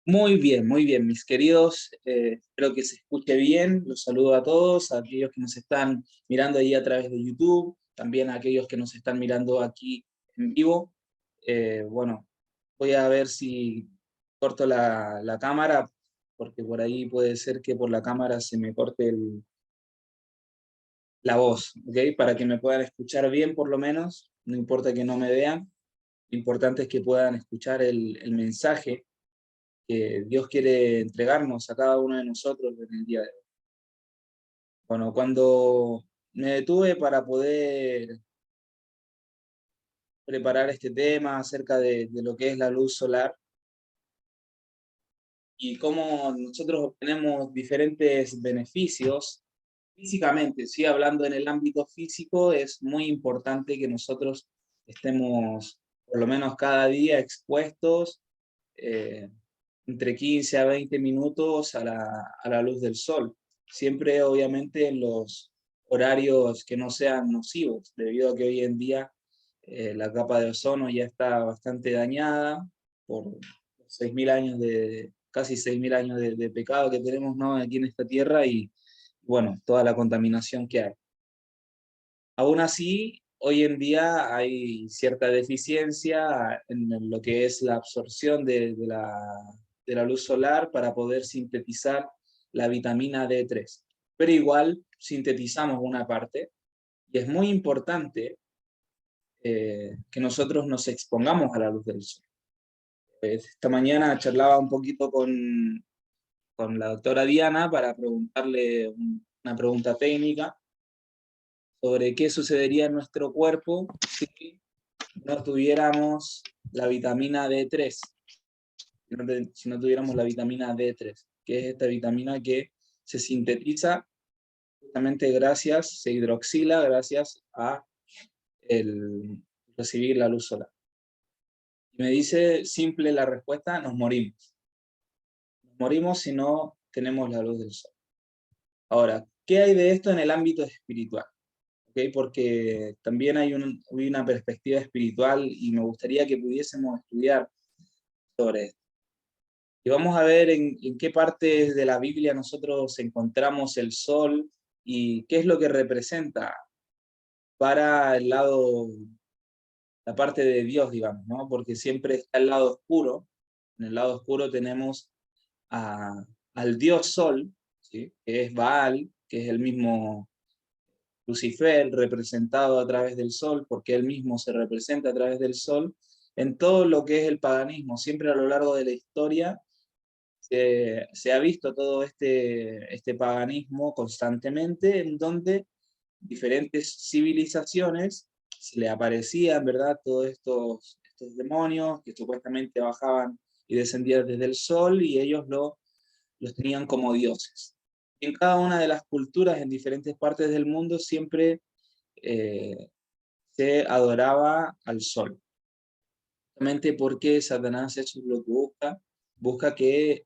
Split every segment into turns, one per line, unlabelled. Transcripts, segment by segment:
Muy bien, mis queridos. Espero que se escuche bien. Los saludo a todos, a aquellos que nos están mirando ahí a través de YouTube, también a aquellos que nos están mirando aquí en vivo. Bueno, voy a ver si corto la cámara, porque por ahí puede ser que por la cámara se me corte la voz, ¿ok? Para que me puedan escuchar bien por lo menos, no importa que no me vean, lo importante es que puedan escuchar el mensaje que Dios quiere entregarnos a cada uno de nosotros en el día de hoy. Bueno, cuando me detuve para poder preparar este tema acerca de lo que es la luz solar y cómo nosotros obtenemos diferentes beneficios físicamente, sí, hablando en el ámbito físico, es muy importante que nosotros estemos por lo menos cada día expuestos eh, entre 15 a 20 minutos a la luz del sol. Siempre, obviamente, en los horarios que no sean nocivos, debido a que hoy en día la capa de ozono ya está bastante dañada por 6.000 años casi 6.000 años de pecado que tenemos, ¿no?, aquí en esta tierra y, bueno, toda la contaminación que hay. Aún así, hoy en día hay cierta deficiencia en lo que es la absorción de la luz solar para poder sintetizar la vitamina D3. Pero igual sintetizamos una parte y es muy importante que nosotros nos expongamos a la luz del sol. Esta mañana charlaba un poquito con la doctora Diana para preguntarle una pregunta técnica sobre qué sucedería en nuestro cuerpo si no tuviéramos la vitamina D3, si no tuviéramos la vitamina D3, que es esta vitamina que se sintetiza justamente gracias, se hidroxila gracias a el recibir la luz solar. Y me dice simple la respuesta: nos morimos. Nos morimos si no tenemos la luz del sol. Ahora, ¿qué hay de esto en el ámbito espiritual? ¿Okay? Porque también hay una perspectiva espiritual y me gustaría que pudiésemos estudiar sobre esto. Y vamos a ver en qué partes de la Biblia nosotros encontramos el sol y qué es lo que representa para la parte de Dios, digamos, ¿no? Porque siempre está el lado oscuro. En el lado oscuro tenemos al Dios Sol, ¿sí?, que es Baal, que es el mismo Lucifer representado a través del sol, porque él mismo se representa a través del sol, en todo lo que es el paganismo. Siempre a lo largo de la historia se ha visto todo este paganismo constantemente, en donde diferentes civilizaciones se le aparecían, ¿verdad?, todos estos demonios que supuestamente bajaban y descendían desde el sol y ellos los tenían como dioses. En cada una de las culturas en diferentes partes del mundo siempre eh, se adoraba al sol. Justamente porque Satanás eso es lo que busca que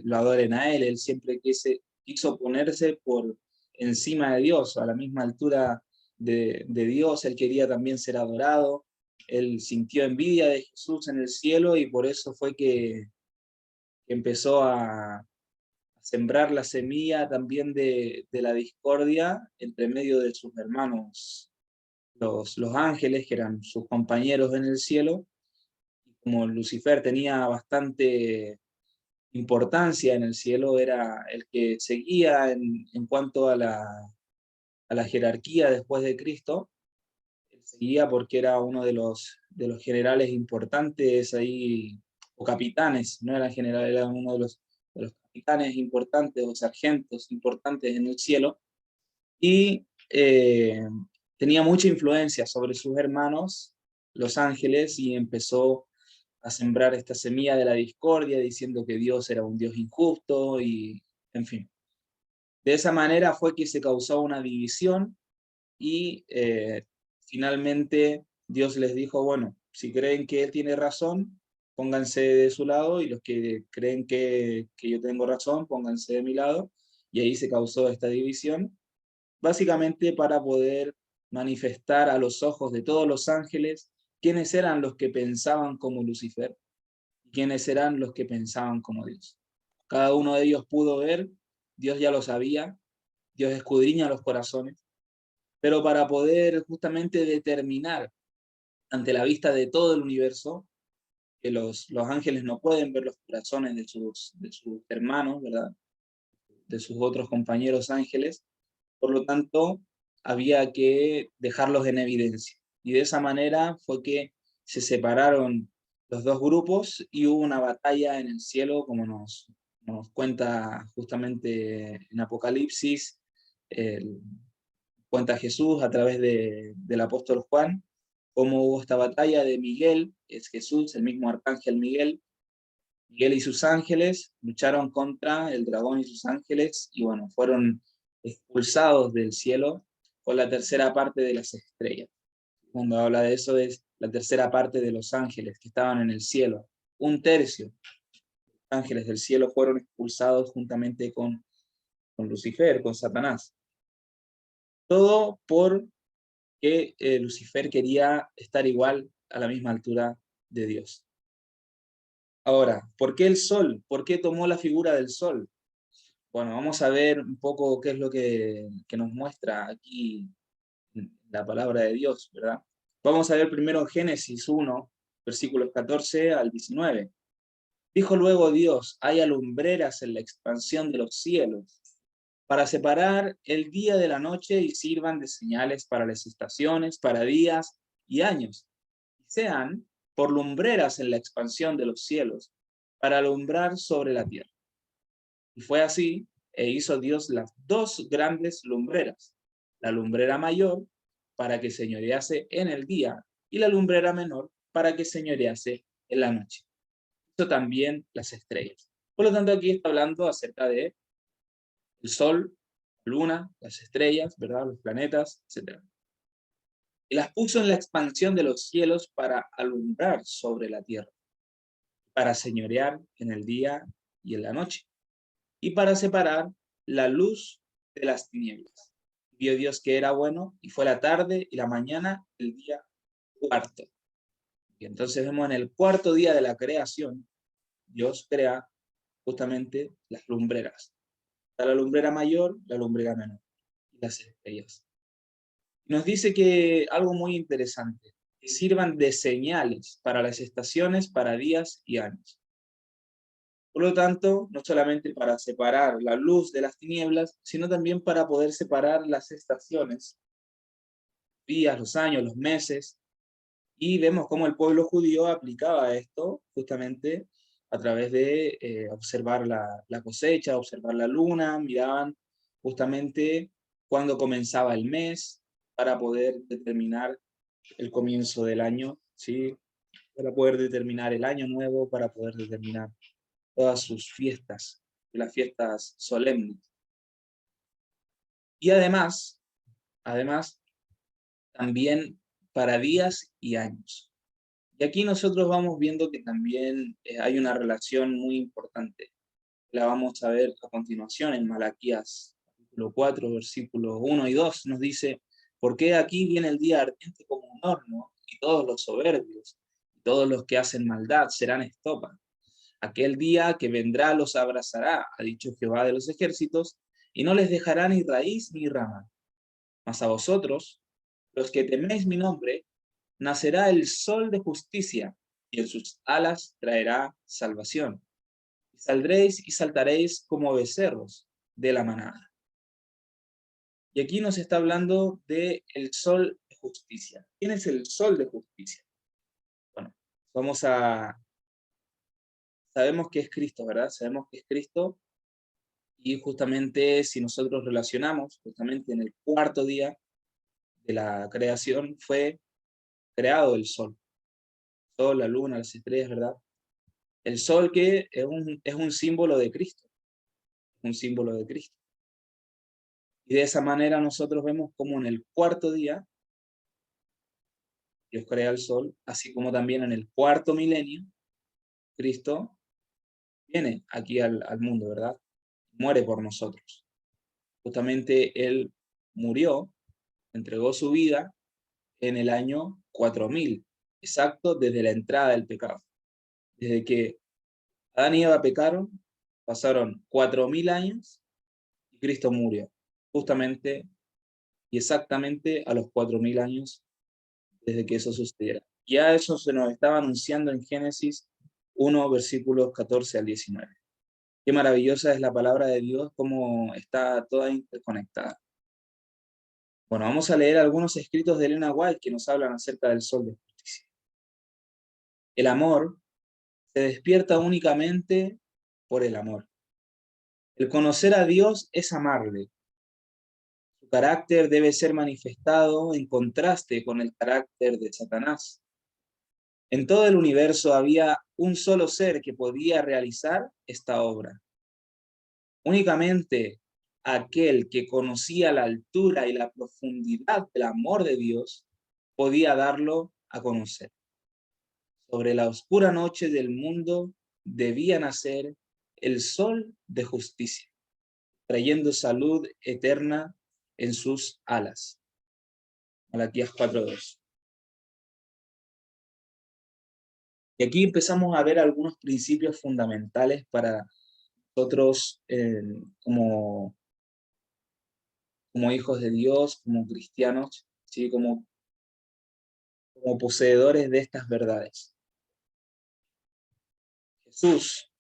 lo adoren a él. Él siempre quiso ponerse por encima de Dios, a la misma altura de Dios. Él quería también ser adorado. Él sintió envidia de Jesús en el cielo y por eso fue que empezó a sembrar la semilla también de la discordia entre medio de sus hermanos, los ángeles, que eran sus compañeros en el cielo. Como Lucifer tenía bastante importancia en el cielo, era el que seguía en cuanto a la jerarquía después de Cristo. Él seguía porque era uno de los generales importantes ahí, o capitanes, no era general, era uno de los capitanes importantes o sargentos importantes en el cielo, y tenía mucha influencia sobre sus hermanos, los ángeles, y empezó a sembrar esta semilla de la discordia, diciendo que Dios era un Dios injusto, y en fin. De esa manera fue que se causó una división y finalmente Dios les dijo, bueno, si creen que Él tiene razón, pónganse de su lado, y los que creen que yo tengo razón, pónganse de mi lado, y ahí se causó esta división, básicamente para poder manifestar a los ojos de todos los ángeles quiénes eran los que pensaban como Lucifer quiénes eran los que pensaban como Dios. Cada uno de ellos pudo ver, Dios ya lo sabía, Dios escudriña los corazones, pero para poder justamente determinar ante la vista de todo el universo, que los ángeles no pueden ver los corazones de sus hermanos, ¿verdad? De sus otros compañeros ángeles, por lo tanto, había que dejarlos en evidencia. Y de esa manera fue que se separaron los dos grupos y hubo una batalla en el cielo, como nos cuenta justamente en Apocalipsis, cuenta Jesús a través del apóstol Juan, cómo hubo esta batalla de Miguel, es Jesús, el mismo arcángel Miguel. Miguel y sus ángeles lucharon contra el dragón y sus ángeles, y bueno, fueron expulsados del cielo con la tercera parte de las estrellas. Cuando habla de eso es la tercera parte de los ángeles que estaban en el cielo. Un tercio de los ángeles del cielo fueron expulsados juntamente con Lucifer, con Satanás. Todo porque Lucifer quería estar igual a la misma altura de Dios. Ahora, ¿por qué el sol? ¿Por qué tomó la figura del sol? Bueno, vamos a ver un poco qué es lo que nos muestra aquí la palabra de Dios, ¿verdad? Vamos a ver primero Génesis 1, versículos 14 al 19. Dijo luego Dios, hay lumbreras en la expansión de los cielos, para separar el día de la noche y sirvan de señales para las estaciones, para días y años. Y sean por lumbreras en la expansión de los cielos, para alumbrar sobre la tierra. Y fue así, e hizo Dios las dos grandes lumbreras, la lumbrera mayor para que señorease en el día y la lumbrera menor para que señorease en la noche. Hizo también las estrellas. Por lo tanto, aquí está hablando acerca de el sol, la luna, las estrellas, ¿verdad? Los planetas, etc. Y las puso en la expansión de los cielos para alumbrar sobre la tierra, para señorear en el día y en la noche, y para separar la luz de las tinieblas. Vio Dios que era bueno, y fue la tarde y la mañana el día cuarto. Y entonces vemos en el cuarto día de la creación, Dios crea justamente las lumbreras. Está la lumbrera mayor, la lumbrera menor, y las estrellas. Nos dice que algo muy interesante, que sirvan de señales para las estaciones, para días y años. Por lo tanto, no solamente para separar la luz de las tinieblas, sino también para poder separar las estaciones, días, los años, los meses, y vemos cómo el pueblo judío aplicaba esto justamente a través de observar la cosecha, observar la luna, miraban justamente cuándo comenzaba el mes para poder determinar el comienzo del año, ¿sí? Para poder determinar el año nuevo, para poder determinar todas sus fiestas, las fiestas solemnes. Y además, también para días y años. Y aquí nosotros vamos viendo que también hay una relación muy importante. La vamos a ver a continuación en Malaquías, capítulo 4, versículos 1 y 2. Nos dice, porque aquí viene el día ardiente como un horno, y todos los soberbios, y todos los que hacen maldad serán estopa. Aquel día que vendrá los abrazará, ha dicho Jehová de los ejércitos, y no les dejará ni raíz ni rama. Mas a vosotros, los que teméis mi nombre, nacerá el sol de justicia, y en sus alas traerá salvación. Y saldréis y saltaréis como becerros de la manada. Y aquí nos está hablando de el sol de justicia. ¿Quién es el sol de justicia? Bueno, sabemos que es Cristo, ¿verdad? Sabemos que es Cristo. Y justamente si nosotros relacionamos, justamente en el cuarto día de la creación fue creado el sol. La luna, las estrellas, ¿verdad? El sol que es un símbolo de Cristo. Un símbolo de Cristo. Y de esa manera nosotros vemos como en el cuarto día Dios crea el sol, así como también en el cuarto milenio Cristo viene aquí al mundo, ¿verdad? Muere por nosotros. Justamente Él murió, entregó su vida en el año 4000, exacto desde la entrada del pecado. Desde que Adán y Eva pecaron, pasaron 4000 años y Cristo murió, justamente y exactamente a los 4000 años desde que eso sucediera. Ya eso se nos estaba anunciando en Génesis 1, versículos 14 al 19. Qué maravillosa es la palabra de Dios, cómo está toda interconectada. Bueno, vamos a leer algunos escritos de Elena White que nos hablan acerca del sol de justicia. El amor se despierta únicamente por el amor. El conocer a Dios es amarle. Su carácter debe ser manifestado en contraste con el carácter de Satanás. En todo el universo había un solo ser que podía realizar esta obra. Únicamente aquel que conocía la altura y la profundidad del amor de Dios podía darlo a conocer. Sobre la oscura noche del mundo debía nacer el sol de justicia, trayendo salud eterna en sus alas. Malaquías 4:2. Y aquí empezamos a ver algunos principios fundamentales para nosotros como hijos de Dios, como cristianos, ¿sí? Como poseedores de estas verdades. Jesús,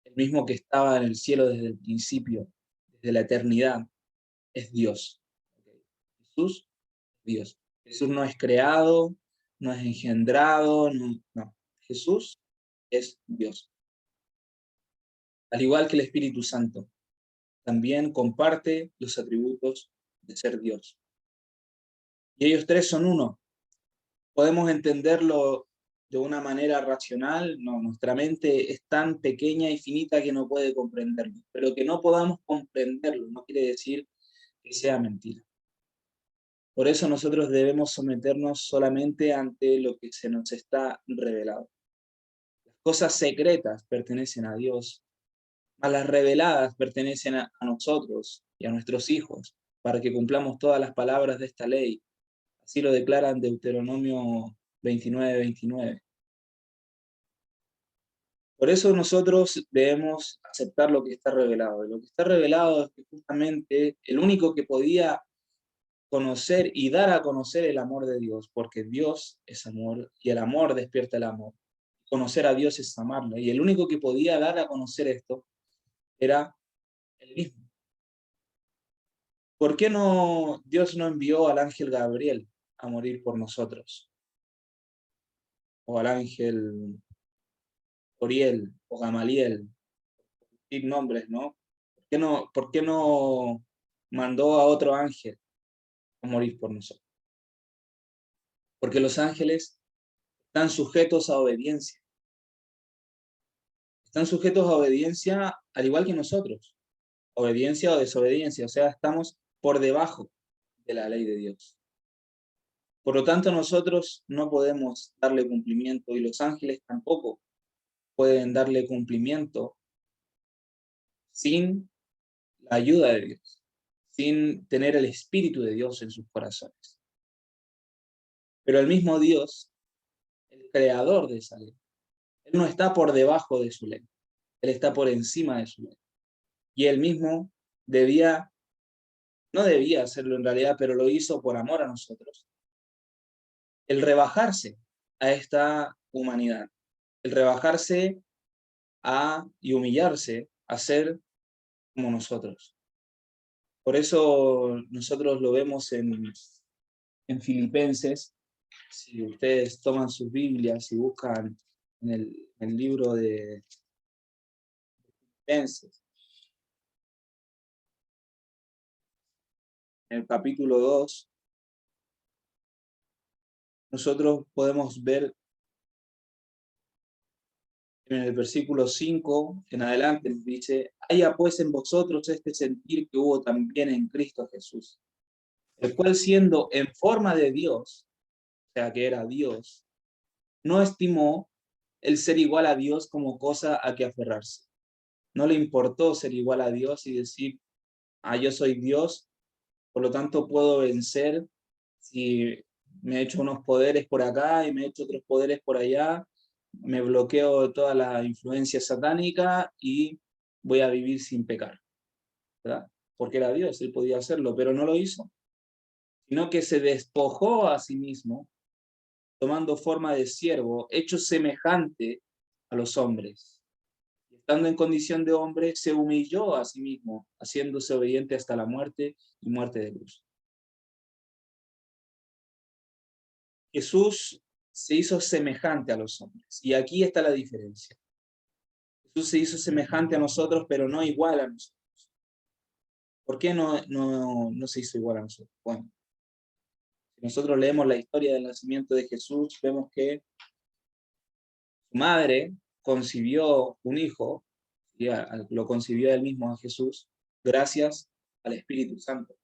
el mismo que estaba en el cielo desde el principio, desde la eternidad, es Dios. Jesús, Dios. Jesús no es creado, no es engendrado, no. Jesús es Dios. Al igual que el Espíritu Santo, también comparte los atributos de ser Dios. Y ellos tres son uno. ¿Podemos entenderlo de una manera racional? No, nuestra mente es tan pequeña y finita que no puede comprenderlo. Pero que no podamos comprenderlo no quiere decir que sea mentira. Por eso nosotros debemos someternos solamente ante lo que se nos está revelado. Las cosas secretas pertenecen a Dios, mas las reveladas pertenecen a nosotros y a nuestros hijos, para que cumplamos todas las palabras de esta ley. Así lo declaran Deuteronomio 29:29. Por eso nosotros debemos aceptar lo que está revelado. Y lo que está revelado es que justamente el único que podía conocer y dar a conocer el amor de Dios, porque Dios es amor y el amor despierta el amor. Conocer a Dios es amarlo, y el único que podía dar a conocer esto era él mismo. ¿Por qué no Dios no envió al ángel Gabriel a morir por nosotros? O al ángel Oriel o Gamaliel, sin nombres, ¿no? Por qué no mandó a otro ángel a morir por nosotros? Porque los ángeles están sujetos a obediencia. Están sujetos a obediencia al igual que nosotros. Obediencia o desobediencia. O sea, estamos por debajo de la ley de Dios. Por lo tanto, nosotros no podemos darle cumplimiento y los ángeles tampoco pueden darle cumplimiento sin la ayuda de Dios, sin tener el Espíritu de Dios en sus corazones. Pero el mismo Dios, el creador de esa ley, Él no está por debajo de su ley, Él está por encima de su ley. Y Él mismo no debía hacerlo en realidad, pero lo hizo por amor a nosotros. El rebajarse a esta humanidad, el rebajarse y humillarse a ser como nosotros. Por eso nosotros lo vemos en Filipenses. Si ustedes toman sus Biblias y buscan en el libro de Filipenses, en el capítulo 2, nosotros podemos ver en el versículo 5 en adelante, nos dice: haya pues en vosotros este sentir que hubo también en Cristo Jesús, el cual siendo en forma de Dios, o sea que era Dios, no estimó el ser igual a Dios como cosa a que aferrarse. No le importó ser igual a Dios y decir: yo soy Dios, por lo tanto puedo vencer si me he hecho unos poderes por acá y me he hecho otros poderes por allá, me bloqueo de toda la influencia satánica y voy a vivir sin pecar, ¿verdad? Porque era Dios, él podía hacerlo, pero no lo hizo, sino que se despojó a sí mismo, tomando forma de siervo, hecho semejante a los hombres. Estando en condición de hombre, se humilló a sí mismo, haciéndose obediente hasta la muerte y muerte de cruz. Jesús se hizo semejante a los hombres, y aquí está la diferencia. Jesús se hizo semejante a nosotros, pero no igual a nosotros. ¿Por qué no se hizo igual a nosotros? Bueno, si nosotros leemos la historia del nacimiento de Jesús, vemos que su madre concibió un hijo, y lo concibió él mismo a Jesús, gracias al Espíritu Santo.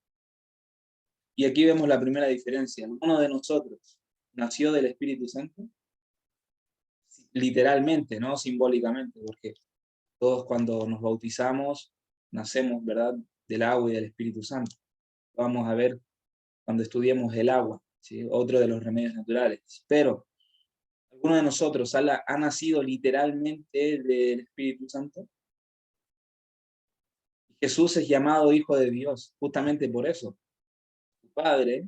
Y aquí vemos la primera diferencia. ¿Alguno de nosotros nació del Espíritu Santo? Literalmente, no simbólicamente, porque todos cuando nos bautizamos nacemos, ¿verdad?, del agua y del Espíritu Santo. Vamos a ver cuando estudiemos el agua, ¿sí?, otro de los remedios naturales. Pero, ¿alguno de nosotros ha nacido literalmente del Espíritu Santo? Jesús es llamado Hijo de Dios, justamente por eso. Su Padre es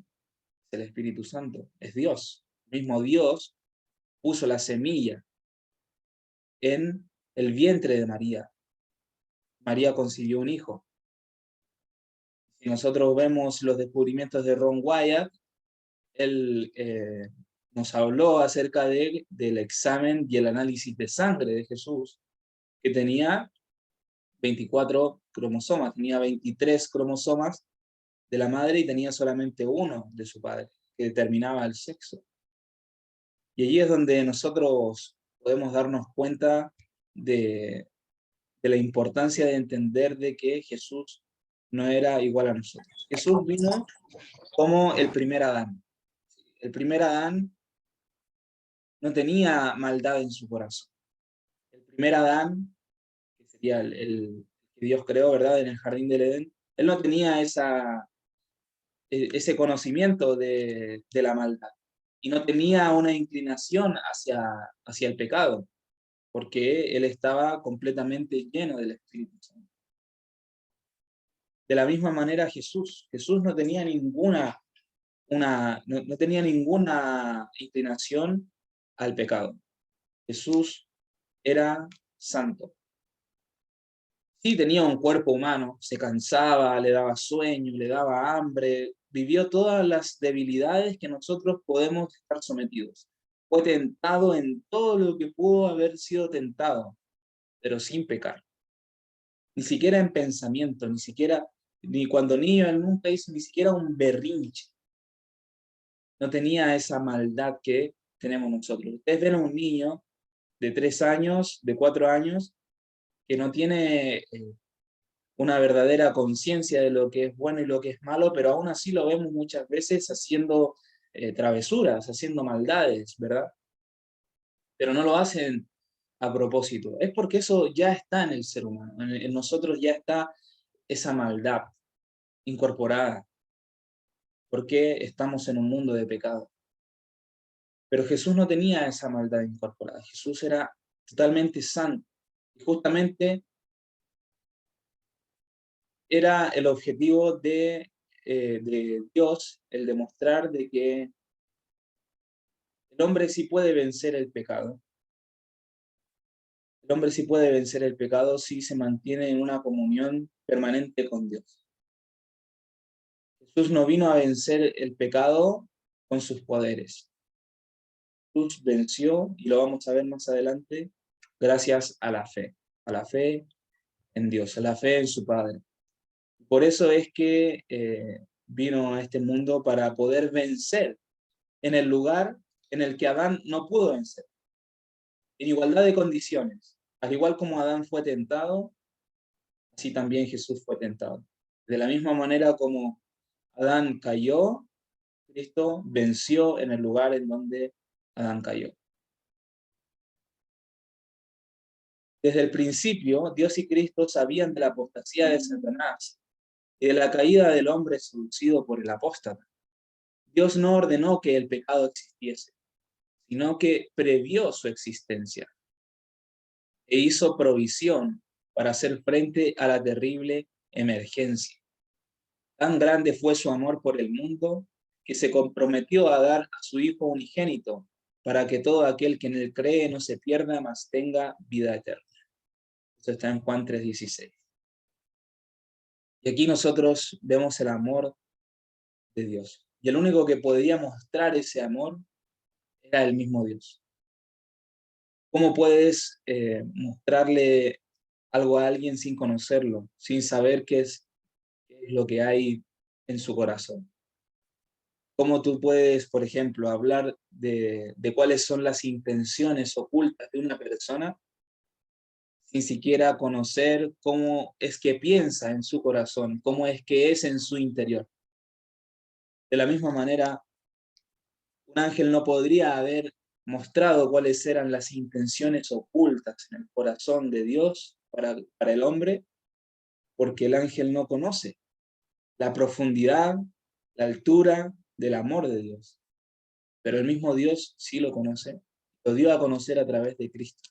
el Espíritu Santo, es Dios. El mismo Dios puso la semilla en el vientre de María. María concibió un hijo. Si nosotros vemos los descubrimientos de Ron Wyatt, él nos habló acerca del examen y el análisis de sangre de Jesús, que tenía 24 cromosomas, tenía 23 cromosomas de la madre y tenía solamente uno de su padre, que determinaba el sexo. Y allí es donde nosotros podemos darnos cuenta de la importancia de entender de que Jesús no era igual a nosotros. Jesús vino como el primer Adán. El primer Adán no tenía maldad en su corazón. El primer Adán, que sería el que Dios creó, ¿verdad?, en el jardín del Edén, él no tenía ese conocimiento de la maldad. Y no tenía una inclinación hacia el pecado, porque él estaba completamente lleno del Espíritu Santo. De la misma manera Jesús no tenía no tenía ninguna inclinación al pecado. Jesús era santo. Sí, tenía un cuerpo humano, se cansaba, le daba sueño, le daba hambre, vivió todas las debilidades que nosotros podemos estar sometidos. Fue tentado en todo lo que pudo haber sido tentado, pero sin pecar. Ni siquiera en pensamiento, ni cuando niño, él nunca hizo ni siquiera un berrinche. No tenía esa maldad que tenemos nosotros. Ustedes ven a un niño de 3 años, de 4 años, que no tiene una verdadera conciencia de lo que es bueno y lo que es malo, pero aún así lo vemos muchas veces haciendo travesuras, haciendo maldades, ¿verdad? Pero no lo hacen a propósito. Es porque eso ya está en el ser humano, en nosotros ya está esa maldad incorporada, porque estamos en un mundo de pecado. Pero Jesús no tenía esa maldad incorporada. Jesús era totalmente santo. Y justamente era el objetivo de Dios, el demostrar de que el hombre sí puede vencer el pecado. El hombre sí puede vencer el pecado si se mantiene en una comunión permanente con Dios. Jesús no vino a vencer el pecado con sus poderes. Jesús venció, y lo vamos a ver más adelante, gracias a la fe en Dios, a la fe en su Padre. Por eso es que vino a este mundo para poder vencer en el lugar en el que Adán no pudo vencer, en igualdad de condiciones. Al igual como Adán fue tentado, así también Jesús fue tentado. De la misma manera como Adán cayó, Cristo venció en el lugar en donde Adán cayó. Desde el principio, Dios y Cristo sabían de la apostasía de Satanás y de la caída del hombre seducido por el apóstata. Dios no ordenó que el pecado existiese, sino que previó su existencia e hizo provisión para hacer frente a la terrible emergencia. Tan grande fue su amor por el mundo que se comprometió a dar a su Hijo unigénito para que todo aquel que en él cree no se pierda, mas tenga vida eterna. Esto está en Juan 3:16. Y aquí nosotros vemos el amor de Dios. Y el único que podía mostrar ese amor era el mismo Dios. ¿Cómo puedes mostrarle algo a alguien sin conocerlo, sin saber qué es lo que hay en su corazón? ¿Cómo tú puedes, por ejemplo, hablar de cuáles son las intenciones ocultas de una persona sin siquiera conocer cómo es que piensa en su corazón, cómo es que es en su interior? De la misma manera, un ángel no podría haber mostrado cuáles eran las intenciones ocultas en el corazón de Dios para el hombre, porque el ángel no conoce la profundidad, la altura del amor de Dios. Pero el mismo Dios sí lo conoce, lo dio a conocer a través de Cristo.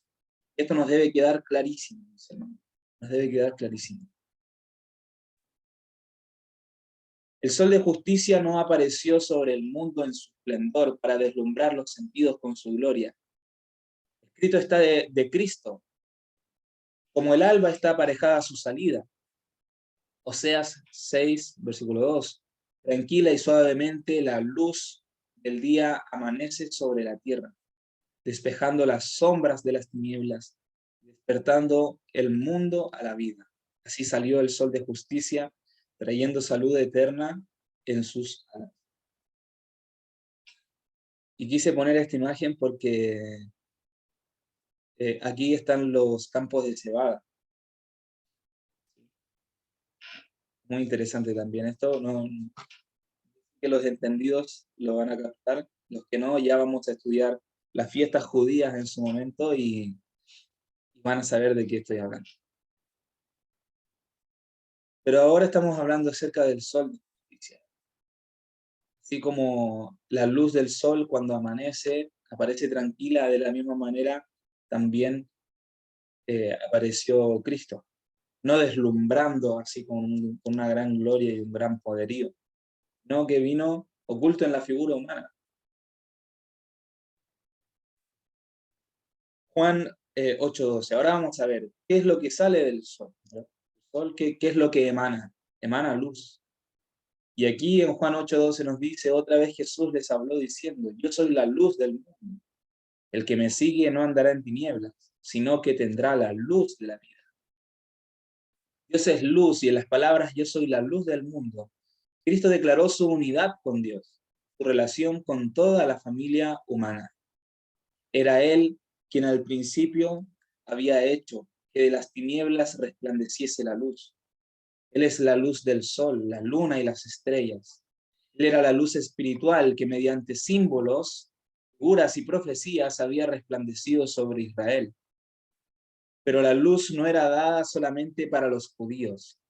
Esto nos debe quedar clarísimo, mis hermanos, nos debe quedar clarísimo. El sol de justicia no apareció sobre el mundo en su esplendor para deslumbrar los sentidos con su gloria. Escrito está de Cristo, como el alba está aparejada a su salida. Oseas 6, versículo 2. Tranquila y suavemente la luz del día amanece sobre la tierra, despejando las sombras de las tinieblas, despertando el mundo a la vida. Así salió el sol de justicia, trayendo salud eterna en sus alas. Y quise poner esta imagen porque aquí están los campos de cebada. Muy interesante también esto, no, que los entendidos lo van a captar, los que no, ya vamos a estudiar las fiestas judías en su momento y van a saber de qué estoy hablando. Pero ahora estamos hablando acerca del sol de justicia. Así como la luz del sol cuando amanece aparece tranquila, de la misma manera también apareció Cristo, no deslumbrando así con una gran gloria y un gran poderío, no, que vino oculto en la figura humana. Juan 8:12. Ahora vamos a ver qué es lo que sale del sol. ¿No? El sol, ¿qué es lo que emana? Emana luz. Y aquí en Juan 8:12 nos dice, otra vez Jesús les habló diciendo, yo soy la luz del mundo. El que me sigue no andará en tinieblas, sino que tendrá la luz de la vida. Dios es luz y en las palabras yo soy la luz del mundo. Cristo declaró su unidad con Dios, su relación con toda la familia humana. Era Él quien al principio había hecho que de las tinieblas resplandeciese la luz. Él es la luz del sol, la luna y las estrellas. Él era la luz espiritual que mediante símbolos, figuras y profecías había resplandecido sobre Israel. Pero la luz no era dada solamente para los judíos.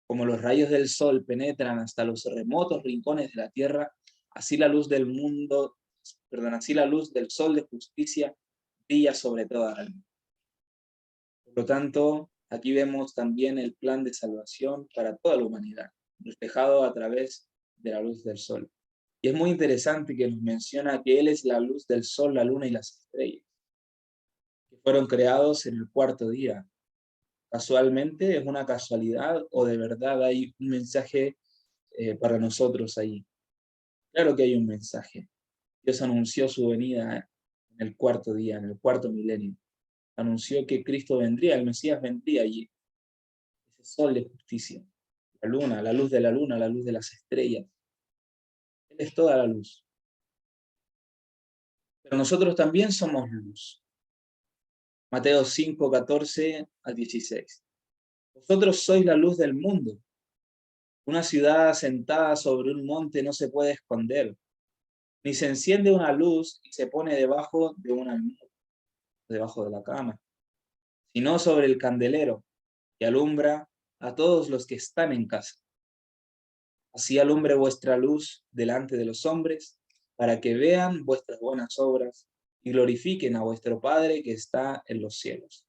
Como los rayos del sol penetran hasta los remotos rincones de la tierra, así la luz del mundo, así la luz del sol de justicia brilla sobre toda alma. Por lo tanto, aquí vemos también el plan de salvación para toda la humanidad, reflejado a través de la luz del sol. Y es muy interesante que nos menciona que Él es la luz del sol, la luna y las estrellas, que fueron creados en el cuarto día. Casualmente, es una casualidad o de verdad hay un mensaje para nosotros ahí. Claro que hay un mensaje. Dios anunció su venida en el cuarto día, en el cuarto milenio. Anunció que Cristo vendría, el Mesías vendría y ese sol de justicia, la luna, la luz de la luna, la luz de las estrellas. Él es toda la luz. Pero nosotros también somos luz. Mateo 5, 14 al 16. Vosotros sois la luz del mundo. Una ciudad asentada sobre un monte no se puede esconder, ni se enciende una luz y se pone debajo de un almud, debajo de la cama, sino sobre el candelero, y alumbra a todos los que están en casa. Así alumbre vuestra luz delante de los hombres, para que vean vuestras buenas obras y glorifiquen a vuestro Padre que está en los cielos.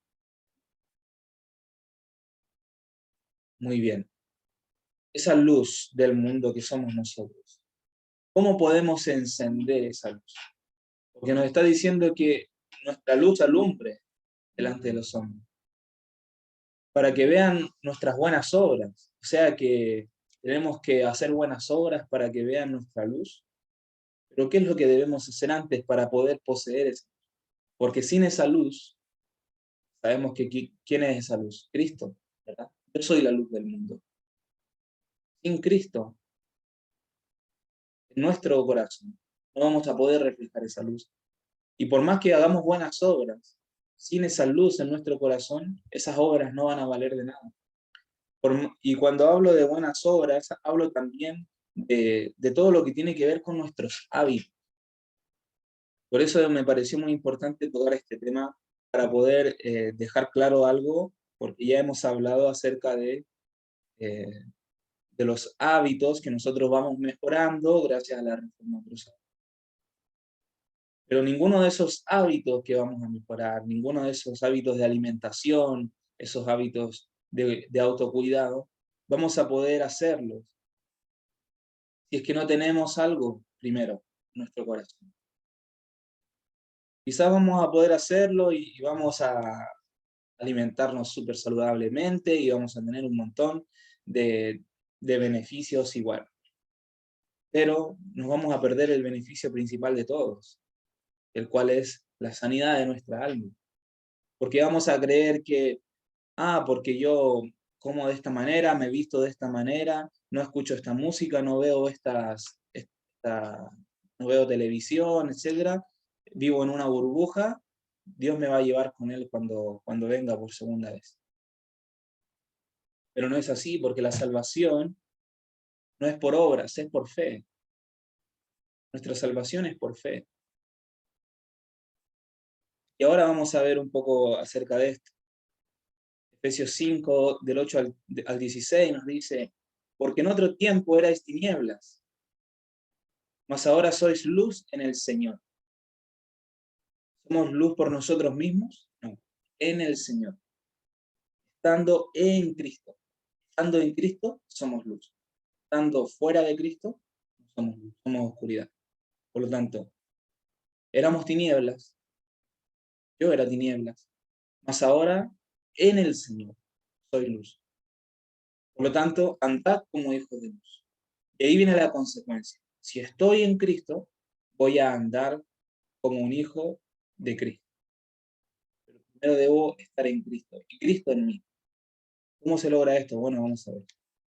Muy bien. Esa luz del mundo que somos nosotros. ¿Cómo podemos encender esa luz? Porque nos está diciendo que nuestra luz alumbre delante de los hombres, para que vean nuestras buenas obras. O sea que tenemos que hacer buenas obras para que vean nuestra luz. Pero ¿qué es lo que debemos hacer antes para poder poseer esa luz? Porque sin esa luz, sabemos que ¿quién es esa luz? Cristo, ¿verdad? Yo soy la luz del mundo. Sin Cristo, en nuestro corazón, no vamos a poder reflejar esa luz. Y por más que hagamos buenas obras, sin esa luz en nuestro corazón, esas obras no van a valer de nada. Y cuando hablo de buenas obras, hablo también de todo lo que tiene que ver con nuestros hábitos. Por eso me pareció muy importante tocar este tema para poder dejar claro algo, porque ya hemos hablado acerca eh, de los hábitos que nosotros vamos mejorando gracias a la reforma cruzada. Pero ninguno de esos hábitos que vamos a mejorar, ninguno de esos hábitos de alimentación, esos hábitos de autocuidado, vamos a poder hacerlos si es que no tenemos algo primero en nuestro corazón. Quizás vamos a poder hacerlo y vamos a alimentarnos súper saludablemente y vamos a tener un montón de beneficios igual. Pero nos vamos a perder el beneficio principal de todos, el cual es la sanidad de nuestra alma. Porque vamos a creer que, porque yo como de esta manera, me visto de esta manera, no escucho esta música, no veo no veo televisión, etcétera, vivo en una burbuja, Dios me va a llevar con él cuando venga por segunda vez. Pero no es así, porque la salvación no es por obras, es por fe. Nuestra salvación es por fe. Y ahora vamos a ver un poco acerca de esto. Efesios 5, del 8 al 16, nos dice, porque en otro tiempo erais tinieblas, mas ahora sois luz en el Señor. ¿Somos luz por nosotros mismos? No, en el Señor. Estando en Cristo. Estando en Cristo, somos luz. Estando fuera de Cristo, somos luz, somos oscuridad. Por lo tanto, éramos tinieblas, yo era tinieblas, mas ahora en el Señor soy luz. Por lo tanto, andad como hijos de luz. Y ahí viene la consecuencia. Si estoy en Cristo, voy a andar como un hijo de Cristo. Pero primero debo estar en Cristo, y Cristo en mí. ¿Cómo se logra esto? Bueno, vamos a ver.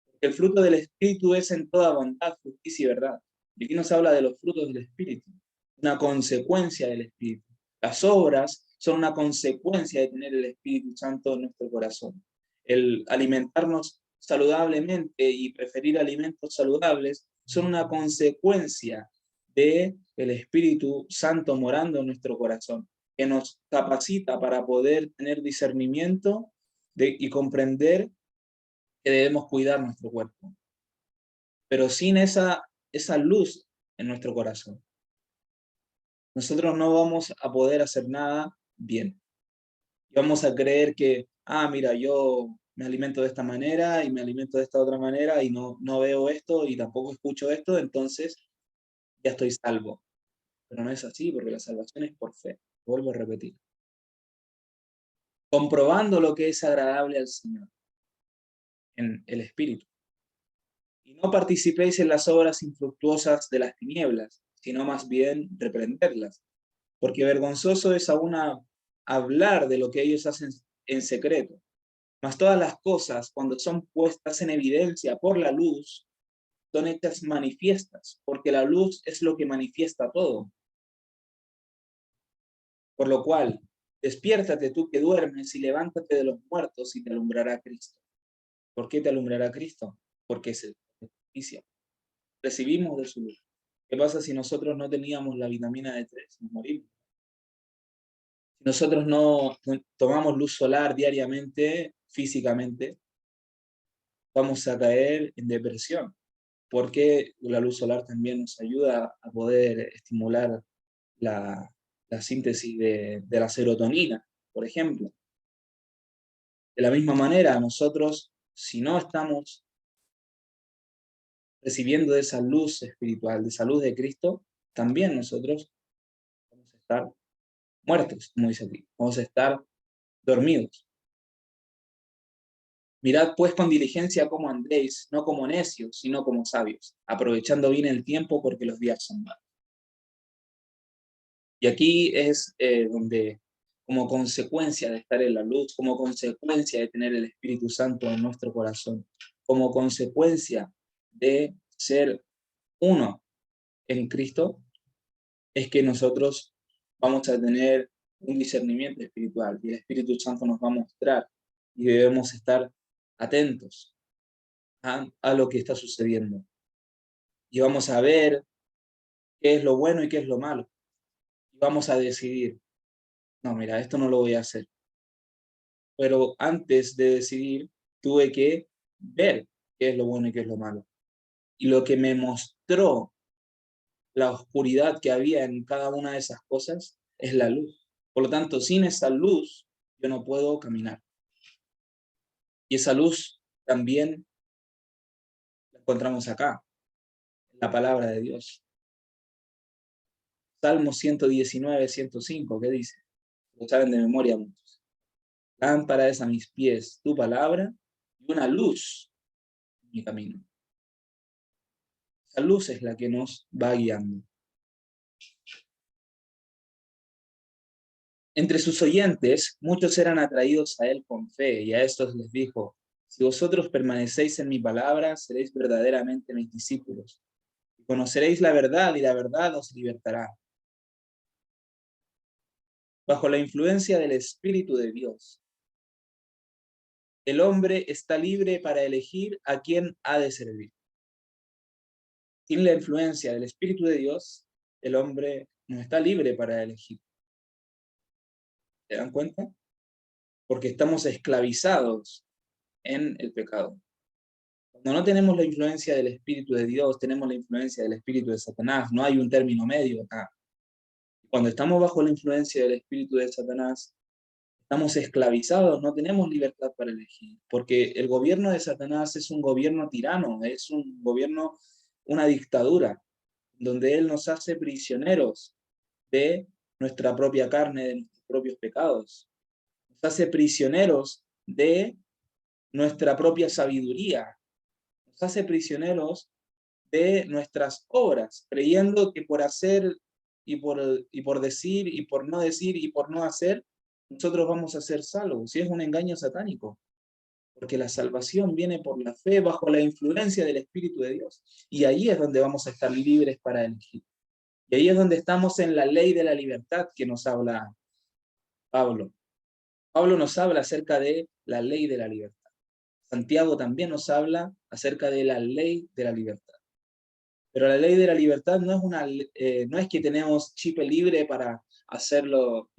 Porque el fruto del Espíritu es en toda bondad, justicia y verdad. Y aquí nos habla de los frutos del Espíritu, una consecuencia del Espíritu. Las obras son una consecuencia de tener el Espíritu Santo en nuestro corazón. El alimentarnos saludablemente y preferir alimentos saludables son una consecuencia del Espíritu Santo morando en nuestro corazón, que nos capacita para poder tener discernimiento y comprender que debemos cuidar nuestro cuerpo. Pero sin esa luz en nuestro corazón, nosotros no vamos a poder hacer nada bien. Y vamos a creer que, mira, yo me alimento de esta manera y me alimento de esta otra manera y no veo esto y tampoco escucho esto, entonces ya estoy salvo. Pero no es así, porque la salvación es por fe. Vuelvo a repetir. Comprobando lo que es agradable al Señor en el Espíritu. Y no participéis en las obras infructuosas de las tinieblas, sino más bien reprenderlas. Porque vergonzoso es aún hablar de lo que ellos hacen en secreto. Mas todas las cosas, cuando son puestas en evidencia por la luz, son hechas manifiestas, porque la luz es lo que manifiesta todo. Por lo cual, despiértate tú que duermes y levántate de los muertos y te alumbrará Cristo. ¿Por qué te alumbrará Cristo? Porque es justicia. Recibimos de su luz. ¿Qué pasa si nosotros no teníamos la vitamina D3? Nos morimos. Si nosotros no tomamos luz solar diariamente, físicamente, vamos a caer en depresión, porque la luz solar también nos ayuda a poder estimular la la síntesis de la serotonina, por ejemplo. De la misma manera, nosotros, si no estamos recibiendo esa luz espiritual, de esa luz de Cristo, también nosotros vamos a estar muertos, como dice aquí, vamos a estar dormidos. Mirad pues con diligencia cómo andéis, no como necios, sino como sabios, aprovechando bien el tiempo porque los días son malos. Y aquí es donde, como consecuencia de estar en la luz, como consecuencia de tener el Espíritu Santo en nuestro corazón, como consecuencia de ser uno en Cristo, es que nosotros vamos a tener un discernimiento espiritual y el Espíritu Santo nos va a mostrar y debemos estar atentos a lo que está sucediendo. Y vamos a ver qué es lo bueno y qué es lo malo. Y vamos a decidir, no, mira, esto no lo voy a hacer. Pero antes de decidir, tuve que ver qué es lo bueno y qué es lo malo. Y lo que me mostró la oscuridad que había en cada una de esas cosas es la luz. Por lo tanto, sin esa luz, yo no puedo caminar. Y esa luz también la encontramos acá, en la palabra de Dios. Salmo 119, 105, ¿qué dice? Lo saben de memoria muchos. Lámpara es a mis pies tu palabra y una luz en mi camino. Esa luz es la que nos va guiando. Entre sus oyentes, muchos eran atraídos a él con fe, y a estos les dijo, si vosotros permanecéis en mi palabra, seréis verdaderamente mis discípulos, y conoceréis la verdad, y la verdad os libertará. Bajo la influencia del Espíritu de Dios, el hombre está libre para elegir a quién ha de servir. Sin la influencia del Espíritu de Dios, el hombre no está libre para elegir. ¿Se dan cuenta? Porque estamos esclavizados en el pecado. Cuando no tenemos la influencia del Espíritu de Dios, tenemos la influencia del Espíritu de Satanás. No hay un término medio acá. Cuando estamos bajo la influencia del Espíritu de Satanás, estamos esclavizados, no tenemos libertad para elegir. Porque el gobierno de Satanás es un gobierno tirano, es un gobierno, una dictadura, donde él nos hace prisioneros de nuestra propia carne, de nuestros propios pecados. Nos hace prisioneros de nuestra propia sabiduría. Nos hace prisioneros de nuestras obras, creyendo que por hacer y por decir y por no decir y por no hacer, nosotros vamos a ser salvos. Y es un engaño satánico, porque la salvación viene por la fe bajo la influencia del Espíritu de Dios. Y ahí es donde vamos a estar libres para elegir. Y ahí es donde estamos en la ley de la libertad que nos habla Pablo. Pablo nos habla acerca de la ley de la libertad. Santiago también nos habla acerca de la ley de la libertad. Pero la ley de la libertad no es, no es que tenemos chip libre para hacer lo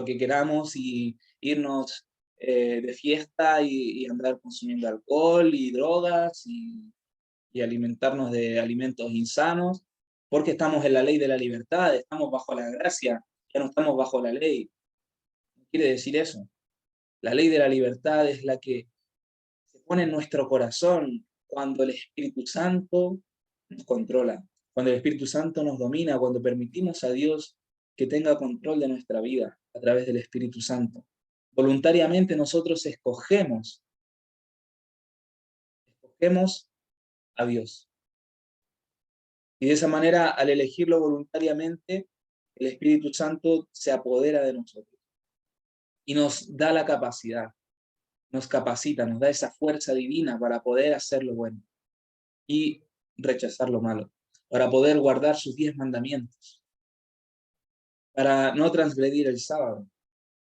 que queramos y irnos de fiesta y andar consumiendo alcohol y drogas y alimentarnos de alimentos insanos, porque estamos en la ley de la libertad, estamos bajo la gracia, ya no estamos bajo la ley. ¿Qué quiere decir eso? La ley de la libertad es la que se pone en nuestro corazón cuando el Espíritu Santo nos controla, cuando el Espíritu Santo nos domina, cuando permitimos a Dios que tenga control de nuestra vida a través del Espíritu Santo. Voluntariamente nosotros escogemos a Dios. Y de esa manera, al elegirlo voluntariamente, el Espíritu Santo se apodera de nosotros y nos da la capacidad, nos capacita, nos da esa fuerza divina para poder hacer lo bueno y rechazar lo malo, para poder guardar sus 10 mandamientos, para no transgredir el sábado,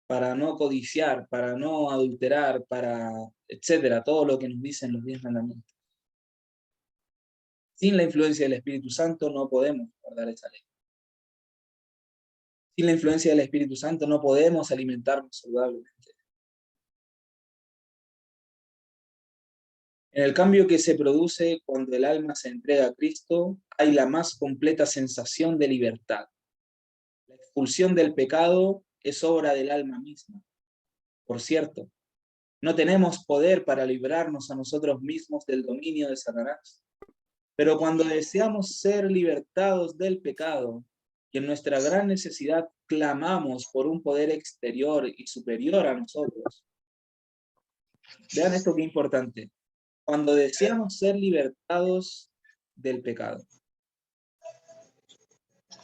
para no codiciar, para no adulterar, para etcétera, todo lo que nos dicen los 10 mandamientos. Sin la influencia del Espíritu Santo no podemos guardar esa ley. Sin la influencia del Espíritu Santo no podemos alimentarnos saludablemente. En el cambio que se produce cuando el alma se entrega a Cristo, hay la más completa sensación de libertad. La expulsión del pecado es obra del alma misma. Por cierto, no tenemos poder para librarnos a nosotros mismos del dominio de Satanás. Pero cuando deseamos ser libertados del pecado, y en nuestra gran necesidad clamamos por un poder exterior y superior a nosotros. Vean esto qué importante. Cuando deseamos ser libertados del pecado.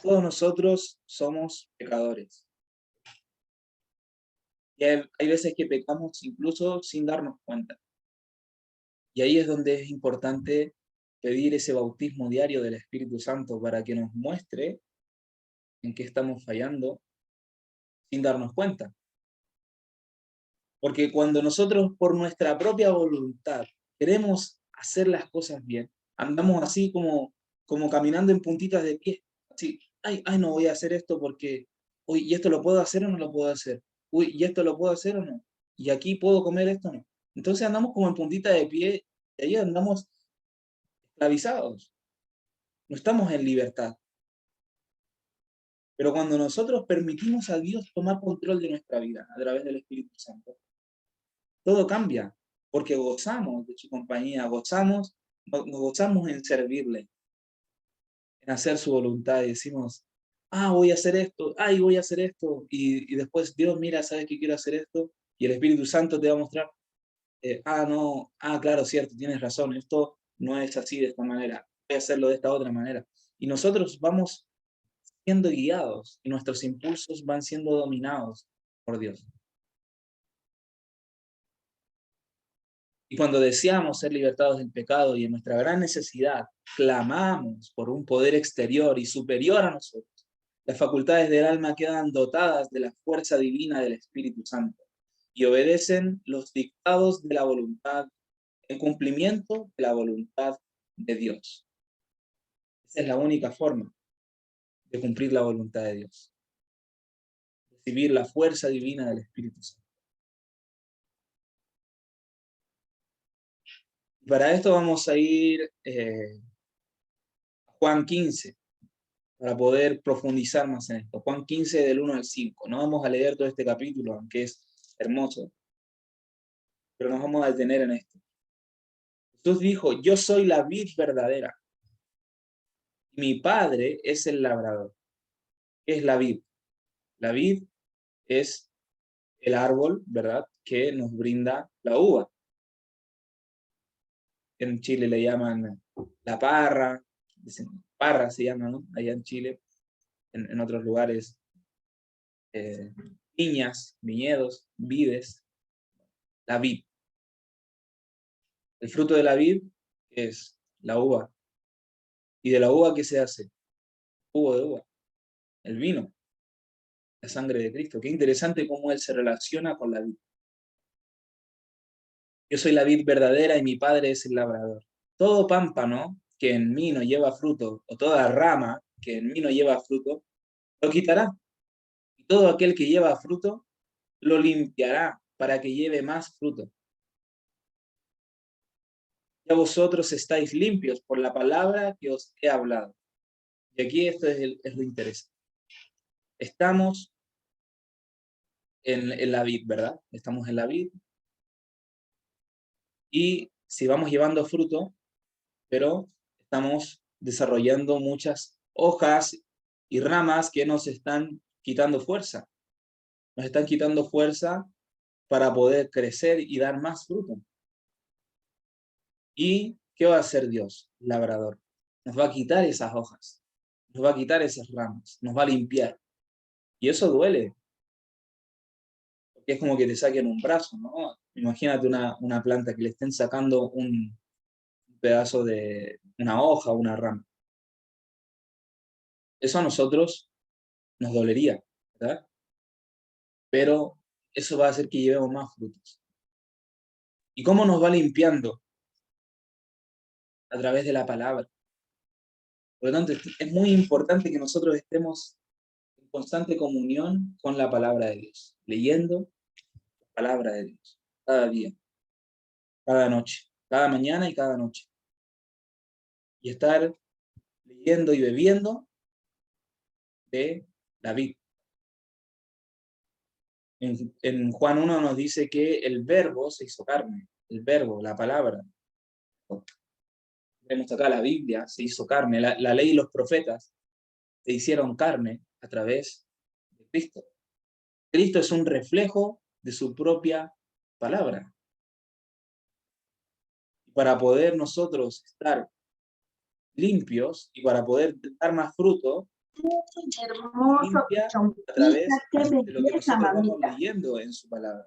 Todos nosotros somos pecadores. Y hay veces que pecamos incluso sin darnos cuenta. Y ahí es donde es importante pedir ese bautismo diario del Espíritu Santo para que nos muestre en qué estamos fallando sin darnos cuenta. Porque cuando nosotros por nuestra propia voluntad queremos hacer las cosas bien, andamos así como caminando en puntitas de pie, así, ay, no voy a hacer esto porque, uy, ¿y esto lo puedo hacer o no lo puedo hacer? Uy, ¿y esto lo puedo hacer o no? ¿Y aquí puedo comer esto o no? Entonces andamos como en puntita de pie, y ahí andamos esclavizados, no estamos en libertad. Pero cuando nosotros permitimos a Dios tomar control de nuestra vida a través del Espíritu Santo, todo cambia, porque gozamos de su compañía, nos gozamos en servirle, en hacer su voluntad, y decimos, voy a hacer esto, voy a hacer esto, y después Dios, mira, sabes que quiero hacer esto, y el Espíritu Santo te va a mostrar, no, claro, cierto, tienes razón, esto no es así de esta manera, voy a hacerlo de esta otra manera. Y nosotros vamos siendo guiados, y nuestros impulsos van siendo dominados por Dios. Y cuando deseamos ser libertados del pecado y en nuestra gran necesidad clamamos por un poder exterior y superior a nosotros, las facultades del alma quedan dotadas de la fuerza divina del Espíritu Santo y obedecen los dictados de la voluntad en cumplimiento de la voluntad de Dios. Esa es la única forma de cumplir la voluntad de Dios. Recibir la fuerza divina del Espíritu Santo. Para esto vamos a ir a Juan 15, para poder profundizar más en esto. Juan 15 del 1 al 5. No vamos a leer todo este capítulo, aunque es hermoso, pero nos vamos a detener en esto. Jesús dijo, yo soy la vid verdadera. Mi Padre es el labrador. ¿Qué es la vid? La vid es el árbol, ¿verdad?, que nos brinda la uva. En Chile le llaman la parra, parra se llama, ¿no? Allá en Chile, en otros lugares, viñas, viñedos, vides, la vid. El fruto de la vid es la uva. ¿Y de la uva qué se hace? Jugo de uva. El vino. La sangre de Cristo. Qué interesante cómo Él se relaciona con la vid. Yo soy la vid verdadera y mi Padre es el labrador. Todo pámpano que en mí no lleva fruto, o toda rama que en mí no lleva fruto, lo quitará. Y todo aquel que lleva fruto, lo limpiará para que lleve más fruto. Ya vosotros estáis limpios por la palabra que os he hablado. Y aquí esto es lo interesante. Estamos en la vid, ¿verdad? Estamos en la vid. Y si vamos llevando fruto, pero estamos desarrollando muchas hojas y ramas que nos están quitando fuerza. Nos están quitando fuerza para poder crecer y dar más fruto. ¿Y qué va a hacer Dios, labrador? Nos va a quitar esas hojas, nos va a quitar esas ramas, nos va a limpiar. Y eso duele, porque es como que te saquen un brazo, ¿no? Imagínate una planta que le estén sacando un pedazo de una hoja o una rama. Eso a nosotros nos dolería, ¿verdad? Pero eso va a hacer que llevemos más frutos. ¿Y cómo nos va limpiando? A través de la palabra. Por lo tanto, es muy importante que nosotros estemos en constante comunión con la palabra de Dios, leyendo la palabra de Dios, cada día, cada noche, cada mañana y cada noche. Y estar leyendo y bebiendo de la Biblia, En Juan 1 nos dice que el verbo se hizo carne, el verbo, la palabra. Vemos acá la Biblia, se hizo carne, la ley y los profetas se hicieron carne a través de Cristo. Cristo es un reflejo de su propia palabra. Para poder nosotros estar limpios y para poder dar más fruto,
Hermoso,
limpia a
chompita,
través
qué
de lo que
belleza,
nosotros vamos
mamita.
leyendo en su palabra.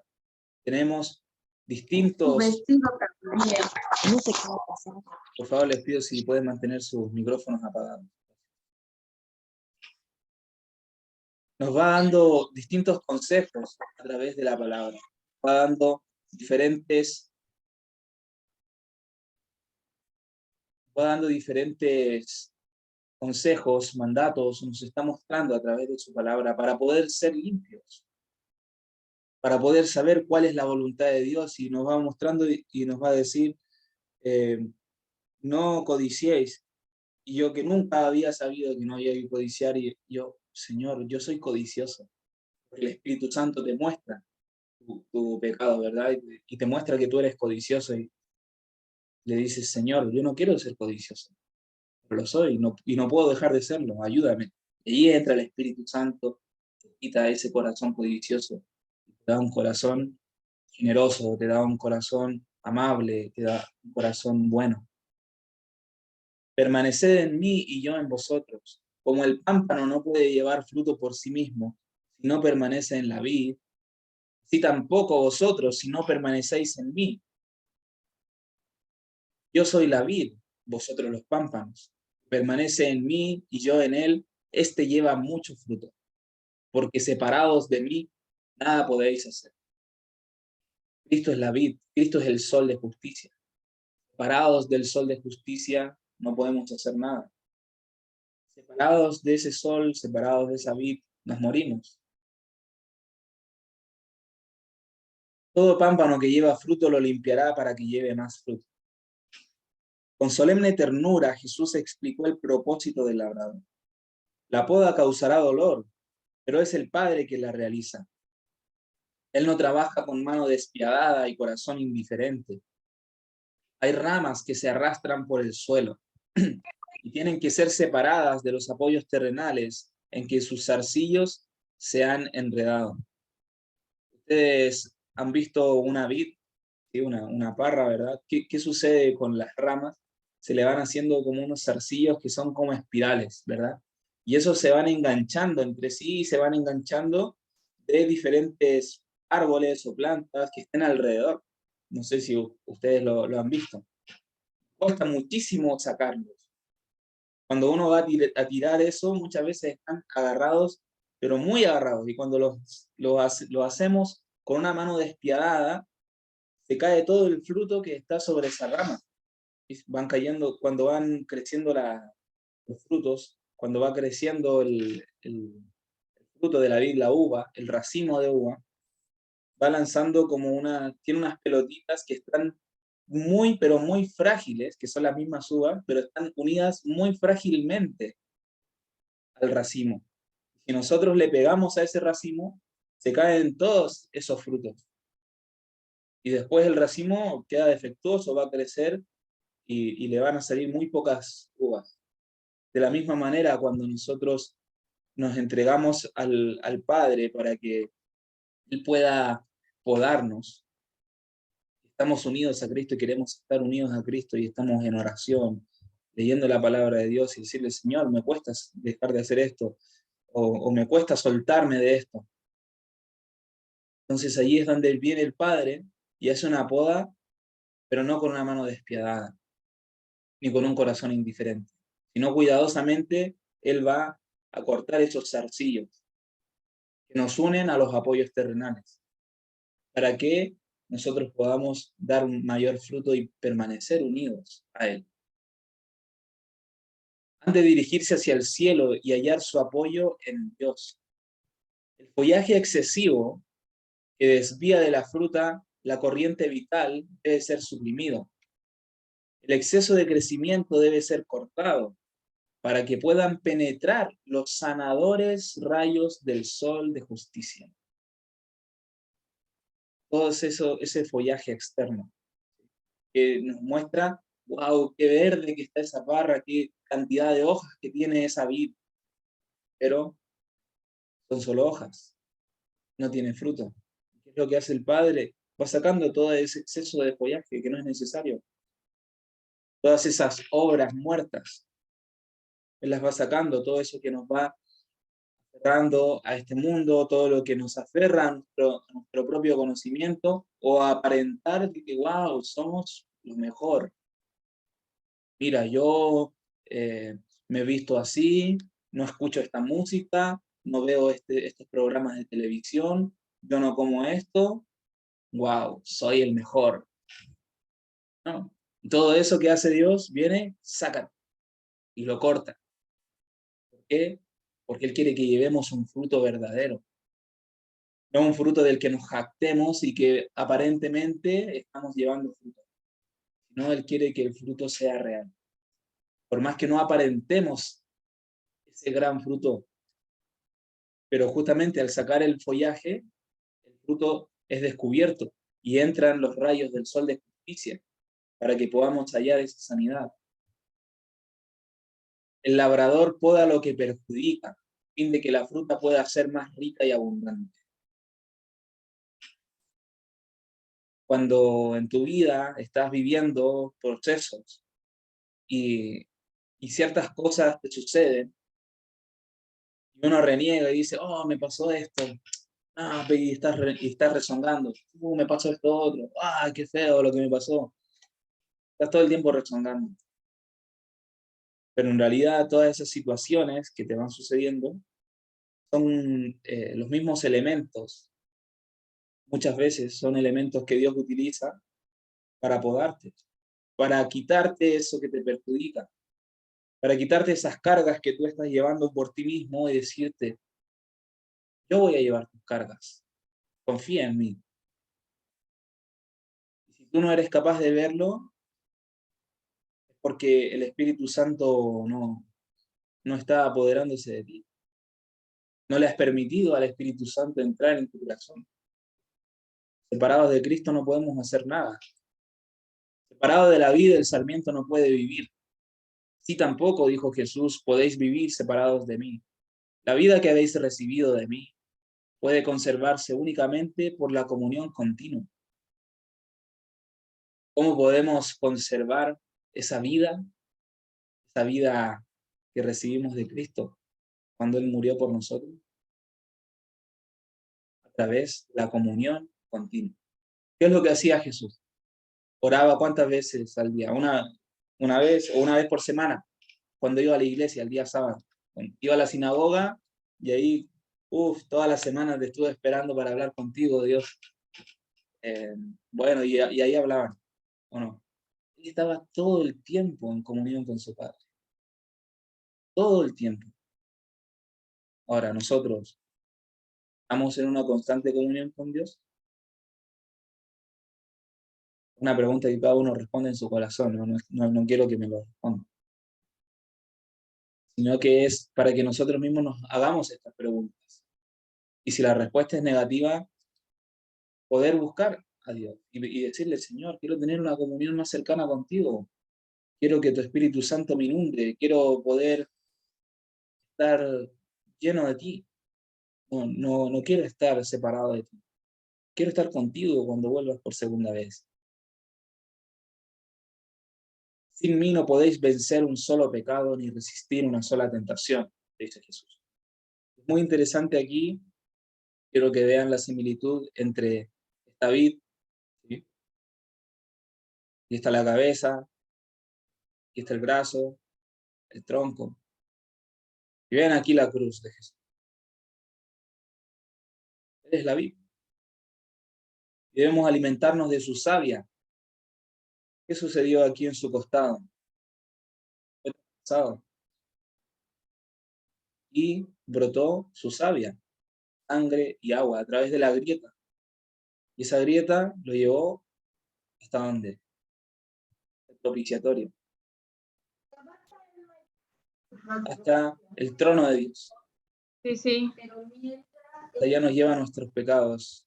Tenemos
Tu
distintos...
vestido también. No sé qué va a pasar.
Por favor, les pido si pueden mantener sus micrófonos apagados. Nos va dando distintos consejos a través de la palabra. Va dando diferentes consejos, mandatos, nos está mostrando a través de su palabra para poder ser limpios, para poder saber cuál es la voluntad de Dios, y nos va mostrando y nos va a decir, no codiciéis. Y yo que nunca había sabido que no había que codiciar, y yo, Señor, yo soy codicioso. Porque el Espíritu Santo te muestra tu pecado, ¿verdad? Y te muestra que tú eres codicioso, y le dices, Señor, yo no quiero ser codicioso, pero lo soy, y no puedo dejar de serlo, ayúdame. Y ahí entra el Espíritu Santo, te quita ese corazón codicioso, te da un corazón generoso, te da un corazón amable, te da un corazón bueno. Permaneced en mí y yo en vosotros. Como el pámpano no puede llevar fruto por sí mismo si no permanece en la vid, así tampoco vosotros si no permanecéis en mí. Yo soy la vid, vosotros los pámpanos. Permanece en mí y yo en él, éste lleva mucho fruto, porque separados de mí, nada podéis hacer. Cristo es la vid, Cristo es el sol de justicia. Separados del sol de justicia, no podemos hacer nada. Separados de ese sol, separados de esa vid, nos morimos. Todo pámpano que lleva fruto lo limpiará para que lleve más fruto. Con solemne ternura, Jesús explicó el propósito del labrador. La poda causará dolor, pero es el Padre que la realiza. Él no trabaja con mano despiadada y corazón indiferente. Hay ramas que se arrastran por el suelo y tienen que ser separadas de los apoyos terrenales en que sus zarcillos se han enredado. Ustedes han visto una vid, ¿sí? Una parra, ¿verdad? ¿Qué sucede con las ramas? Se le van haciendo como unos zarcillos que son como espirales, ¿verdad? Y esos se van enganchando entre sí, y se van enganchando de diferentes árboles o plantas que estén alrededor. No sé si ustedes lo han visto. Cuesta muchísimo sacarlos. Cuando uno va a tirar eso, muchas veces están agarrados, pero muy agarrados. Y cuando lo hacemos con una mano despiadada, se cae todo el fruto que está sobre esa rama. Y van cayendo, cuando van creciendo los frutos, cuando va creciendo el fruto de la vid, la uva, el racimo de uva, va lanzando tiene unas pelotitas que están muy, pero muy frágiles, que son las mismas uvas, pero están unidas muy frágilmente al racimo. Si nosotros le pegamos a ese racimo, se caen todos esos frutos. Y después el racimo queda defectuoso, va a crecer y le van a salir muy pocas uvas. De la misma manera, cuando nosotros nos entregamos al Padre para que Él pueda podarnos, estamos unidos a Cristo y queremos estar unidos a Cristo y estamos en oración, leyendo la palabra de Dios y decirle, Señor, me cuesta dejar de hacer esto, o me cuesta soltarme de esto. Entonces allí es donde viene el Padre y hace una poda, pero no con una mano despiadada, ni con un corazón indiferente, sino cuidadosamente Él va a cortar esos zarcillos que nos unen a los apoyos terrenales, para que nosotros podamos dar un mayor fruto y permanecer unidos a Él. Antes de dirigirse hacia el cielo y hallar su apoyo en Dios. El follaje excesivo que desvía de la fruta la corriente vital debe ser suprimido. El exceso de crecimiento debe ser cortado para que puedan penetrar los sanadores rayos del sol de justicia. todo ese follaje externo, que nos muestra, wow, qué verde que está esa parra, qué cantidad de hojas que tiene esa vid, pero son solo hojas, no tiene fruto. ¿Qué es lo que hace el Padre? Va sacando todo ese exceso de follaje que no es necesario. Todas esas obras muertas, Él las va sacando, todo eso que nos va aferrando a este mundo, todo lo que nos aferra a nuestro propio conocimiento, o a aparentar de que, wow, somos lo mejor. Mira, yo me he visto así, no escucho esta música, no veo estos programas de televisión, yo no como esto, wow, soy el mejor. ¿No? Y todo eso que hace Dios viene, saca y lo corta. ¿Por qué? Porque Él quiere que llevemos un fruto verdadero, no un fruto del que nos jactemos y que aparentemente estamos llevando fruto, sino Él quiere que el fruto sea real. Por más que no aparentemos ese gran fruto, pero justamente al sacar el follaje, el fruto es descubierto y entran los rayos del sol de justicia para que podamos hallar esa sanidad. El labrador poda lo que perjudica, a fin de que la fruta pueda ser más rica y abundante. Cuando en tu vida estás viviendo procesos y ciertas cosas te suceden, y uno reniega y dice, oh, me pasó esto, y estás rezongando, me pasó esto otro, qué feo lo que me pasó. Estás todo el tiempo rezongando. Pero en realidad todas esas situaciones que te van sucediendo son los mismos elementos. Muchas veces son elementos que Dios utiliza para podarte, para quitarte eso que te perjudica, para quitarte esas cargas que tú estás llevando por ti mismo y decirte, yo voy a llevar tus cargas, confía en mí. Y si tú no eres capaz de verlo, es porque el Espíritu Santo no está apoderándose de ti. No le has permitido al Espíritu Santo entrar en tu corazón. Separados de Cristo no podemos hacer nada. Separado de la vida, el sarmiento no puede vivir. Sí tampoco, dijo Jesús, podéis vivir separados de mí. La vida que habéis recibido de mí puede conservarse únicamente por la comunión continua. ¿Cómo podemos conservar esa vida que recibimos de Cristo cuando Él murió por nosotros? A través de la comunión continua. ¿Qué es lo que hacía Jesús? Oraba ¿cuántas veces al día? Una vez o una vez por semana, cuando iba a la iglesia el día sábado. Iba a la sinagoga y ahí, todas las semanas te estuve esperando para hablar contigo, Dios. Bueno, y ahí hablaban, ¿o no? Él estaba todo el tiempo en comunión con su Padre. Todo el tiempo. Ahora, nosotros estamos en una constante comunión con Dios. Una pregunta que cada uno responde en su corazón, no quiero que me lo responda, sino que es para que nosotros mismos nos hagamos estas preguntas. Y si la respuesta es negativa, poder buscar a Dios y decirle, Señor, quiero tener una comunión más cercana contigo, quiero que tu Espíritu Santo me inunde, quiero poder estar lleno de ti, no quiero estar separado de ti, quiero estar contigo cuando vuelvas por segunda vez. Sin mí no podéis vencer un solo pecado ni resistir una sola tentación, dice Jesús. Es muy interesante aquí, quiero que vean la similitud entre esta vid, ¿sí? Y está la cabeza, aquí está el brazo, el tronco. Y vean aquí la cruz de Jesús. Él es la vid. Y debemos alimentarnos de su savia. ¿Qué sucedió aquí en su costado? Fue traspasado. Y brotó su savia, sangre y agua a través de la grieta. Y esa grieta lo llevó hasta donde? El propiciatorio. Hasta el trono de Dios.
Sí, sí.
Allá nos lleva nuestros pecados.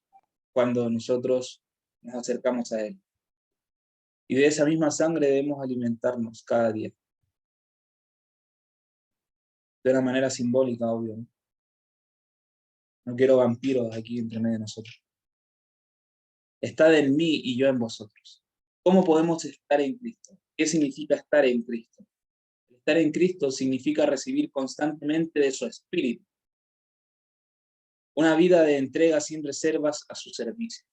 cuando nosotros nos acercamos a Él. Y de esa misma sangre debemos alimentarnos cada día. De una manera simbólica, obvio. No quiero vampiros aquí entre medio de nosotros. Estad en mí y yo en vosotros. ¿Cómo podemos estar en Cristo? ¿Qué significa estar en Cristo? Estar en Cristo significa recibir constantemente de su Espíritu. Una vida de entrega sin reservas a su servicio.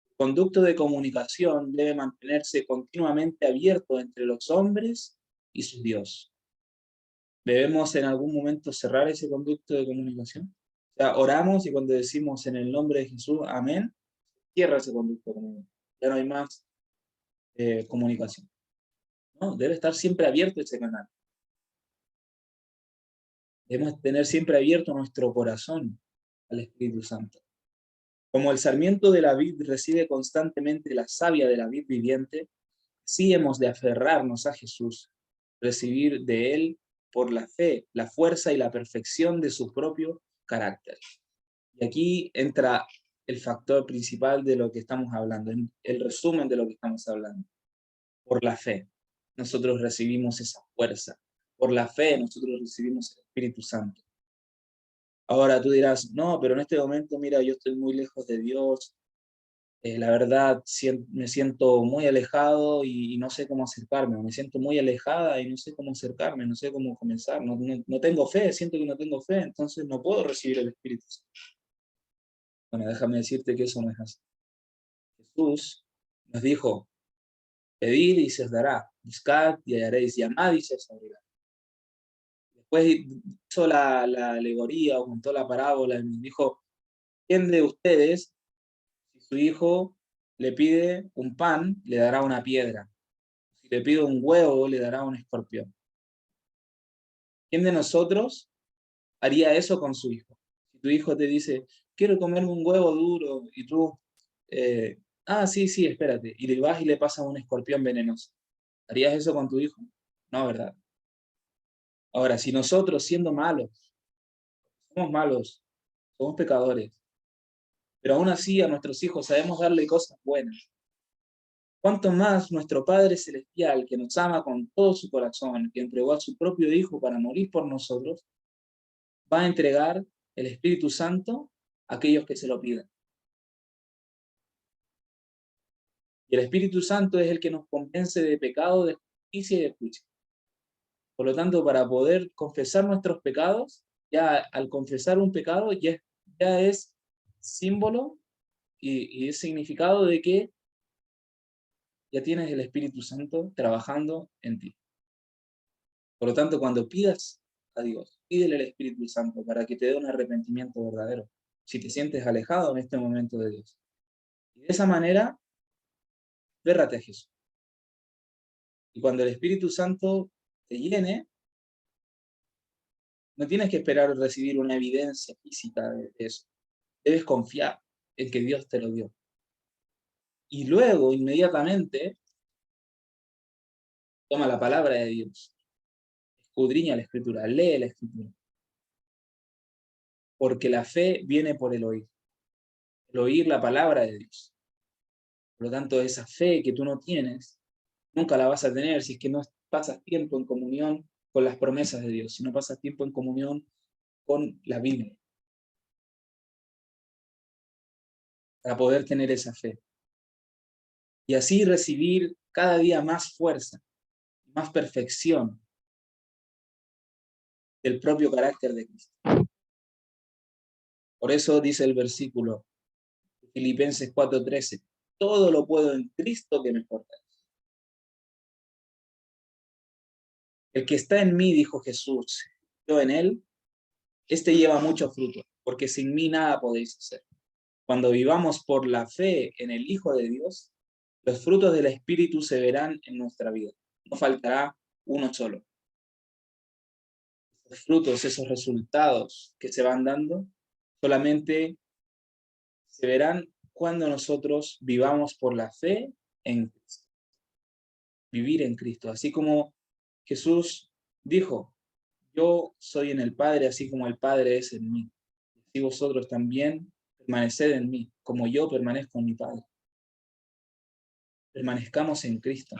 El conducto de comunicación debe mantenerse continuamente abierto entre los hombres y su Dios. ¿Debemos en algún momento cerrar ese conducto de comunicación? O sea, oramos y cuando decimos en el nombre de Jesús, amén, cierra ese conducto de comunicación. Ya no hay más comunicación. No, debe estar siempre abierto ese canal. Debemos tener siempre abierto nuestro corazón al Espíritu Santo. Como el sarmiento de la vid recibe constantemente la savia de la vid viviente, sí hemos de aferrarnos a Jesús, recibir de Él por la fe, la fuerza y la perfección de su propio carácter. Y aquí entra el factor principal de lo que estamos hablando, el resumen de lo que estamos hablando. Por la fe, nosotros recibimos esa fuerza. Por la fe, nosotros recibimos el Espíritu Santo. Ahora tú dirás, no, pero en este momento, mira, yo estoy muy lejos de Dios, la verdad me siento muy alejado y no sé cómo acercarme, me siento muy alejada y no sé cómo acercarme, no sé cómo comenzar, no tengo fe, siento que no tengo fe, entonces no puedo recibir el Espíritu Santo. Bueno, déjame decirte que eso no es así. Jesús nos dijo, pedid y se os dará, buscad y hallaréis, llamad y se os abrirá. Después hizo la alegoría o contó la parábola y nos dijo, ¿quién de ustedes, si su hijo le pide un pan, le dará una piedra? Si le pide un huevo, le dará un escorpión. ¿Quién de nosotros haría eso con su hijo? Si tu hijo te dice, quiero comerme un huevo duro, y tú, sí, espérate, y le vas y le pasas un escorpión venenoso, ¿harías eso con tu hijo? No, ¿verdad? Ahora, si nosotros siendo malos, somos pecadores, pero aún así a nuestros hijos sabemos darle cosas buenas, ¿cuánto más nuestro Padre Celestial, que nos ama con todo su corazón, que entregó a su propio Hijo para morir por nosotros, va a entregar el Espíritu Santo a aquellos que se lo pidan? Y el Espíritu Santo es el que nos convence de pecado, de justicia y de juicio. Por lo tanto, para poder confesar nuestros pecados, ya al confesar un pecado, ya es símbolo y es significado de que ya tienes el Espíritu Santo trabajando en ti. Por lo tanto, cuando pidas a Dios, pídele al Espíritu Santo para que te dé un arrepentimiento verdadero, si te sientes alejado en este momento de Dios. Y de esa manera, férrate a Jesús. Y cuando el Espíritu Santo te llene, no tienes que esperar recibir una evidencia física de eso. Debes confiar en que Dios te lo dio. Y luego, inmediatamente, toma la palabra de Dios. Escudriña la Escritura, lee la Escritura. Porque la fe viene por el oír la palabra de Dios. Por lo tanto, esa fe que tú no tienes, nunca la vas a tener si es que no pasas tiempo en comunión con las promesas de Dios, si no pasas tiempo en comunión con la Biblia, para poder tener esa fe. Y así recibir cada día más fuerza, más perfección del propio carácter de Cristo. Por eso dice el versículo de Filipenses 4:13, todo lo puedo en Cristo que me fortalece. El que está en mí, dijo Jesús, yo en él, este lleva mucho fruto, porque sin mí nada podéis hacer. Cuando vivamos por la fe en el Hijo de Dios, los frutos del Espíritu se verán en nuestra vida. No faltará uno solo. Esos frutos, esos resultados que se van dando, solamente se verán cuando nosotros vivamos por la fe en Cristo. Vivir en Cristo. Así como Jesús dijo, yo soy en el Padre, así como el Padre es en mí. Así vosotros también permaneced en mí, como yo permanezco en mi Padre. Permanezcamos en Cristo,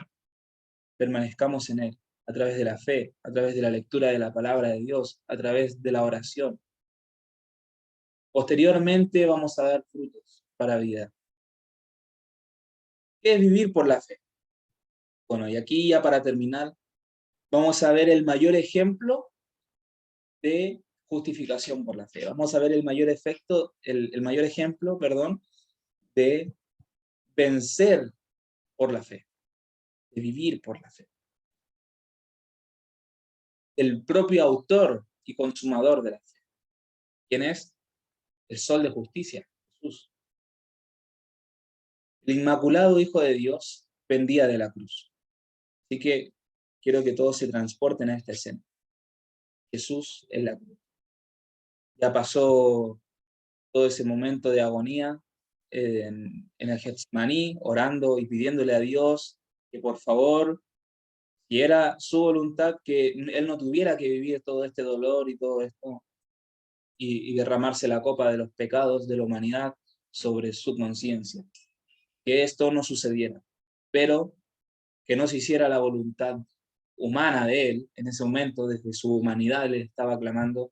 permanezcamos en Él, a través de la fe, a través de la lectura de la palabra de Dios, a través de la oración. Posteriormente vamos a dar frutos para vida. ¿Qué es vivir por la fe? Bueno, y aquí ya para terminar, vamos a ver el mayor ejemplo de justificación por la fe. Vamos a ver el mayor ejemplo, de vencer por la fe, de vivir por la fe. El propio autor y consumador de la fe. ¿Quién es? El sol de justicia, Jesús. El inmaculado Hijo de Dios pendía de la cruz. Así que quiero que todos se transporten a esta escena. Jesús en la cruz. Ya pasó todo ese momento de agonía en el Getsemaní, orando y pidiéndole a Dios que por favor, si era su voluntad, que él no tuviera que vivir todo este dolor y todo esto, y derramarse la copa de los pecados de la humanidad sobre su conciencia. Que esto no sucediera, pero que no se hiciera la voluntad humana de él, en ese momento, desde su humanidad le estaba clamando,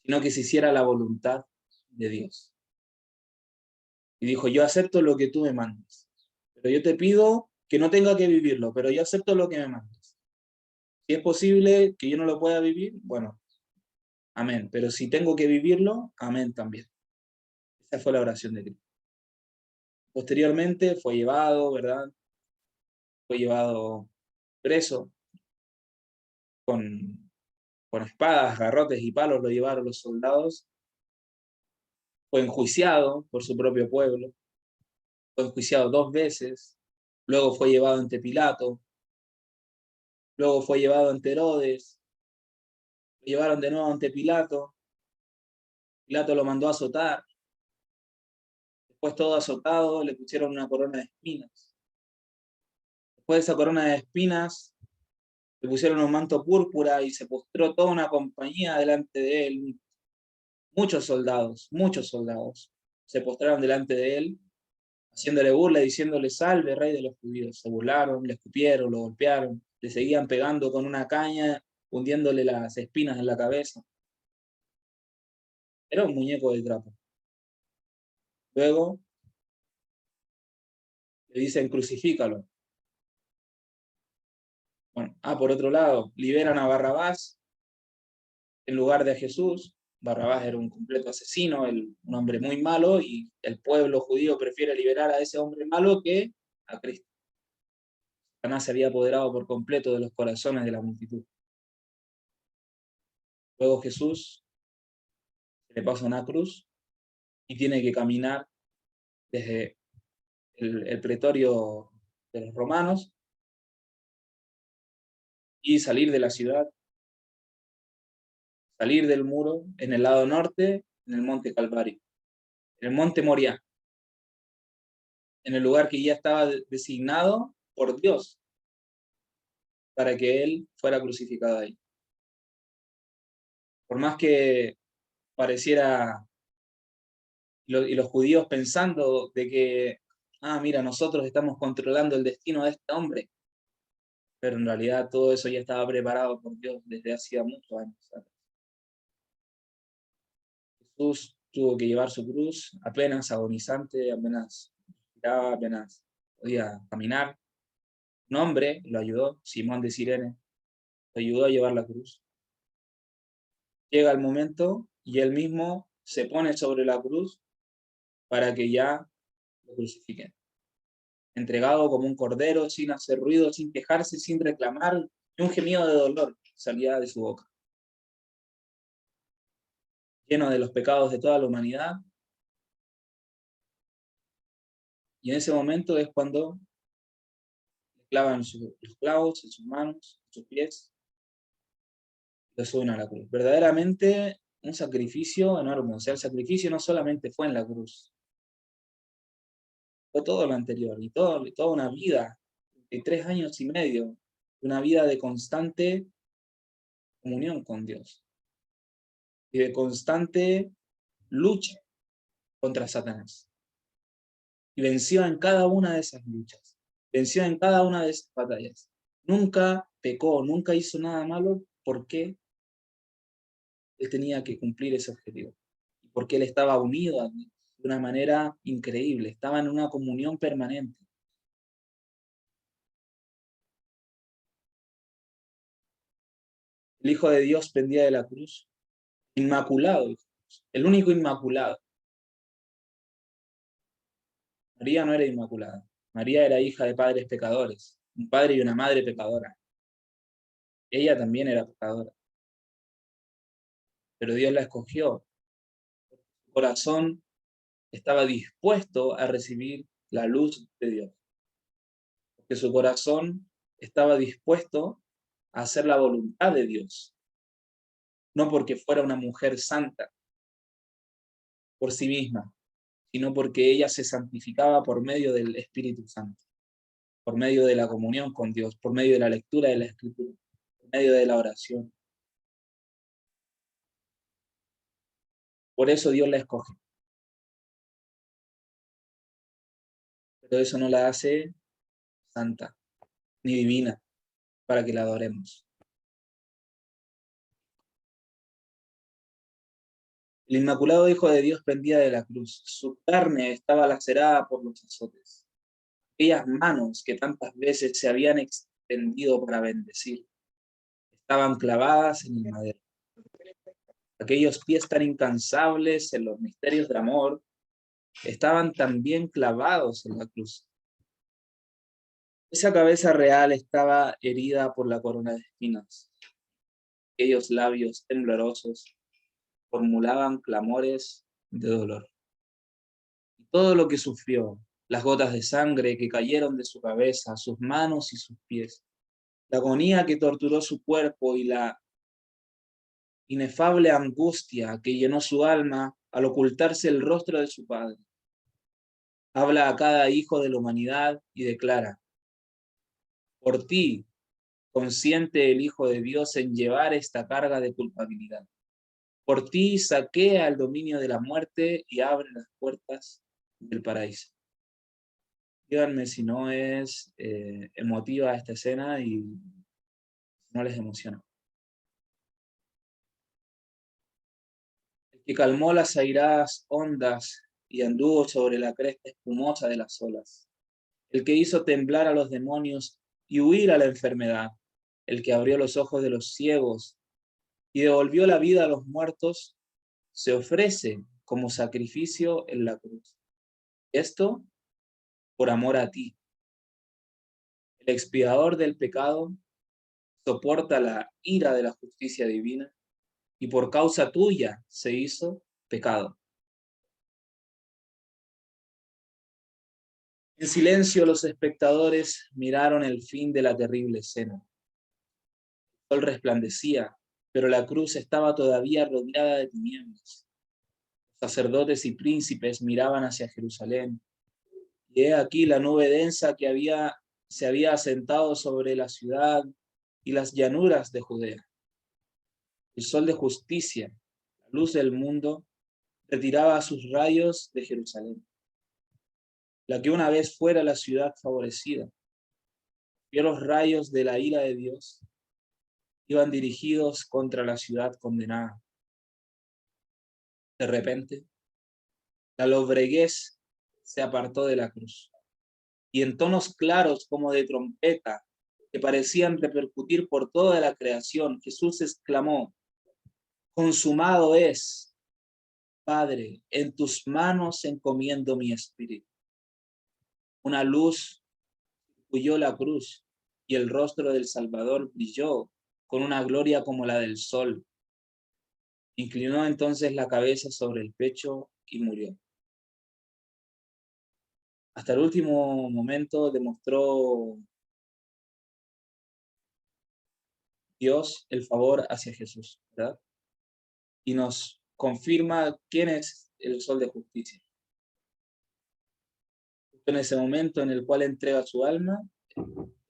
sino que se hiciera la voluntad de Dios. Y dijo, yo acepto lo que tú me mandas, pero yo te pido que no tenga que vivirlo, pero yo acepto lo que me mandas. Si es posible que yo no lo pueda vivir, bueno, amén, pero si tengo que vivirlo, amén también. Esa fue la oración de Cristo. Posteriormente fue llevado, ¿verdad? Fue llevado preso, con espadas, garrotes y palos lo llevaron los soldados. Fue enjuiciado por su propio pueblo, fue enjuiciado 2 veces, luego fue llevado ante Pilato, luego fue llevado ante Herodes, lo llevaron de nuevo ante Pilato, Pilato lo mandó a azotar, después todo azotado le pusieron una corona de espinas. Después de esa corona de espinas le pusieron un manto púrpura y se postró toda una compañía delante de él. Muchos soldados se postraron delante de él, haciéndole burla, diciéndole salve, rey de los judíos. Se burlaron, le escupieron, lo golpearon, le seguían pegando con una caña, hundiéndole las espinas en la cabeza. Era un muñeco de trapo. Luego le dicen crucifícalo. Bueno, por otro lado, liberan a Barrabás en lugar de a Jesús. Barrabás era un completo asesino, un hombre muy malo, y el pueblo judío prefiere liberar a ese hombre malo que a Cristo. Satanás se había apoderado por completo de los corazones de la multitud. Luego Jesús se le pasa una cruz y tiene que caminar desde el pretorio de los romanos y salir de la ciudad, salir del muro en el lado norte, en el monte Calvario, en el monte Moriah, en el lugar que ya estaba designado por Dios para que él fuera crucificado ahí. Por más que pareciera, y los judíos pensando de que, mira, nosotros estamos controlando el destino de este hombre, pero en realidad todo eso ya estaba preparado por Dios desde hacía muchos años. Jesús tuvo que llevar su cruz apenas agonizante, apenas respiraba, apenas podía caminar. Un hombre lo ayudó, Simón de Cirene, lo ayudó a llevar la cruz. Llega el momento y él mismo se pone sobre la cruz para que ya lo crucifiquen. Entregado como un cordero, sin hacer ruido, sin quejarse, sin reclamar, y un gemido de dolor salía de su boca. Lleno de los pecados de toda la humanidad. Y en ese momento es cuando le clavan los clavos en sus manos, en sus pies, y lo suben a la cruz. Verdaderamente un sacrificio enorme. O sea, el sacrificio no solamente fue en la cruz, fue todo lo anterior, y toda una vida de 3 años y medio, una vida de constante comunión con Dios y de constante lucha contra Satanás. Y venció en cada una de esas luchas. Venció en cada una de esas batallas. Nunca pecó, nunca hizo nada malo porque él tenía que cumplir ese objetivo. Porque él estaba unido a Dios de una manera increíble. Estaba en una comunión permanente. El Hijo de Dios pendía de la cruz. Inmaculado, el único inmaculado. María no era inmaculada. María era hija de padres pecadores, un padre y una madre pecadora. Ella también era pecadora. Pero Dios la escogió. Su corazón estaba dispuesto a recibir la luz de Dios. Porque su corazón estaba dispuesto a hacer la voluntad de Dios. No porque fuera una mujer santa por sí misma, sino porque ella se santificaba por medio del Espíritu Santo, por medio de la comunión con Dios, por medio de la lectura de la Escritura, por medio de la oración. Por eso Dios la escoge. Pero eso no la hace santa, ni divina, para que la adoremos. El Inmaculado Hijo de Dios pendía de la cruz. Su carne estaba lacerada por los azotes. Aquellas manos que tantas veces se habían extendido para bendecir, estaban clavadas en el madero. Aquellos pies tan incansables en los misterios de amor, estaban también clavados en la cruz. Esa cabeza real estaba herida por la corona de espinas. Aquellos labios temblorosos formulaban clamores de dolor. Y todo lo que sufrió, las gotas de sangre que cayeron de su cabeza, sus manos y sus pies, la agonía que torturó su cuerpo y la inefable angustia que llenó su alma al ocultarse el rostro de su padre. Habla a cada hijo de la humanidad y declara: por ti consiente el Hijo de Dios en llevar esta carga de culpabilidad. Por ti saquea el dominio de la muerte y abre las puertas del paraíso. Díganme si no es emotiva esta escena y no les emociona. El que calmó las airadas ondas y anduvo sobre la cresta espumosa de las olas. El que hizo temblar a los demonios y huir a la enfermedad. El que abrió los ojos de los ciegos y devolvió la vida a los muertos, se ofrece como sacrificio en la cruz. Esto por amor a ti. El expiador del pecado soporta la ira de la justicia divina y por causa tuya se hizo pecado. En silencio los espectadores miraron el fin de la terrible escena. El sol resplandecía, pero la cruz estaba todavía rodeada de tinieblas. Los sacerdotes y príncipes miraban hacia Jerusalén, y he aquí la nube densa que se había asentado sobre la ciudad y las llanuras de Judea. El sol de justicia, la luz del mundo, retiraba sus rayos de Jerusalén, la que una vez fuera la ciudad favorecida. Vio los rayos de la ira de Dios, iban dirigidos contra la ciudad condenada. De repente, la lobreguez se apartó de la cruz, y en tonos claros como de trompeta, que parecían repercutir por toda la creación, Jesús exclamó: consumado es, Padre, en tus manos encomiendo mi espíritu. Una luz huyó la cruz, y el rostro del Salvador brilló con una gloria como la del sol. Inclinó entonces la cabeza sobre el pecho y murió. Hasta el último momento demostró Dios el favor hacia Jesús, ¿verdad? Y nos confirma quién es el sol de justicia. En ese momento en el cual entrega su alma,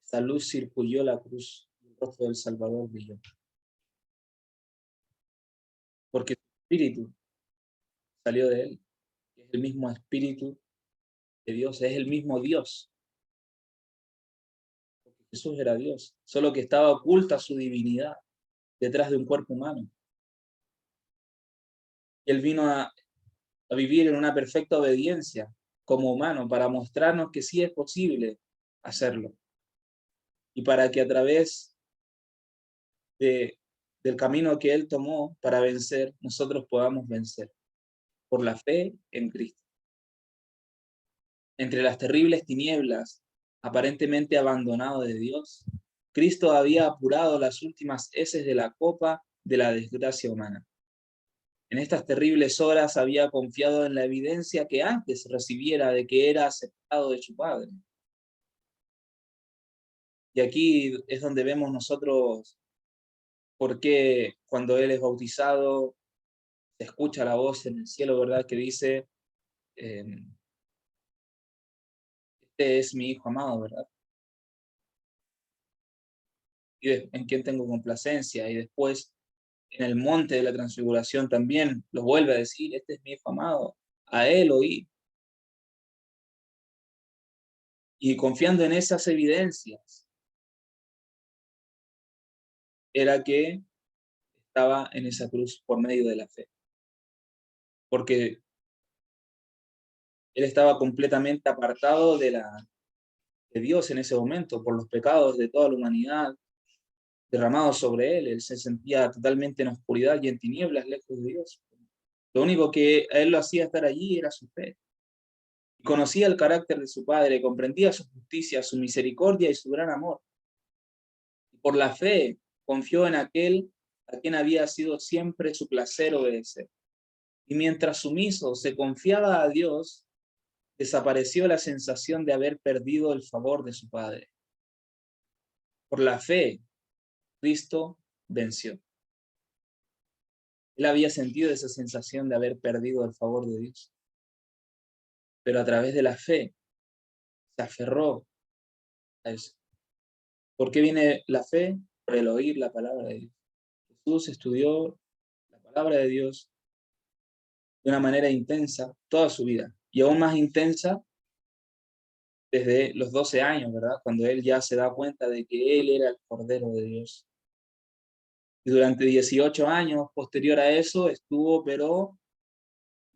esa luz circuló la cruz, el rostro del Salvador brilló. Porque su espíritu salió de él, que es el mismo Espíritu de Dios, es el mismo Dios. Jesús era Dios, solo que estaba oculta su divinidad detrás de un cuerpo humano. Y Él vino a vivir en una perfecta obediencia como humano para mostrarnos que sí es posible hacerlo. Y para que a través del camino que Él tomó para vencer, nosotros podamos vencer por la fe en Cristo. Entre las terribles tinieblas, aparentemente abandonado de Dios, Cristo había apurado las últimas heces de la copa de la desgracia humana. En estas terribles horas había confiado en la evidencia que antes recibiera de que era aceptado de su Padre. Y aquí es donde vemos nosotros por qué cuando Él es bautizado se escucha la voz en el cielo, ¿verdad? Que dice, este es mi Hijo amado, ¿verdad? Y en quien tengo complacencia. Y después en el monte de la transfiguración también lo vuelve a decir, este es mi Hijo amado, a Él oí. Y confiando en esas evidencias, era que estaba en esa cruz por medio de la fe. Porque Él estaba completamente apartado de Dios en ese momento, por los pecados de toda la humanidad derramados sobre Él. Él se sentía totalmente en oscuridad y en tinieblas, lejos de Dios. Lo único que a Él lo hacía estar allí era su fe. Conocía el carácter de su Padre, comprendía su justicia, su misericordia y su gran amor. Y por la fe confió en aquel a quien había sido siempre su placer obedecer. Y mientras sumiso se confiaba a Dios, desapareció la sensación de haber perdido el favor de su Padre. Por la fe, Cristo venció. Él había sentido esa sensación de haber perdido el favor de Dios. Pero a través de la fe se aferró a eso. ¿Por qué viene la fe? Por el oír la palabra de Dios. Jesús estudió la palabra de Dios de una manera intensa toda su vida, y aún más intensa desde los 12 años, ¿verdad? Cuando él ya se da cuenta de que él era el Cordero de Dios. Y durante 18 años posterior a eso estuvo, pero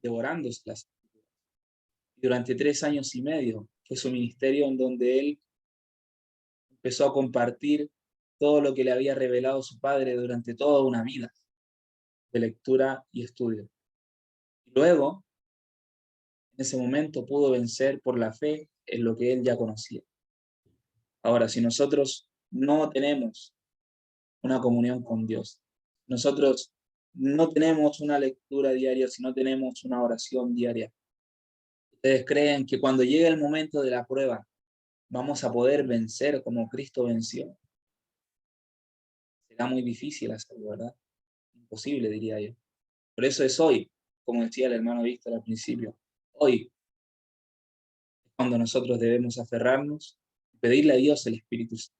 devorándose las Escrituras. Y durante 3 años y medio fue su ministerio en donde él empezó a compartir todo lo que le había revelado su padre durante toda una vida de lectura y estudio. Y luego, en ese momento, pudo vencer por la fe en lo que él ya conocía. Ahora, si nosotros no tenemos una comunión con Dios, nosotros no tenemos una lectura diaria, si no tenemos una oración diaria, ¿ustedes creen que cuando llegue el momento de la prueba vamos a poder vencer como Cristo venció? Será muy difícil hacerlo, ¿verdad? Imposible, diría yo. Por eso es hoy, como decía el hermano Víctor al principio, hoy es cuando nosotros debemos aferrarnos y pedirle a Dios el Espíritu Santo.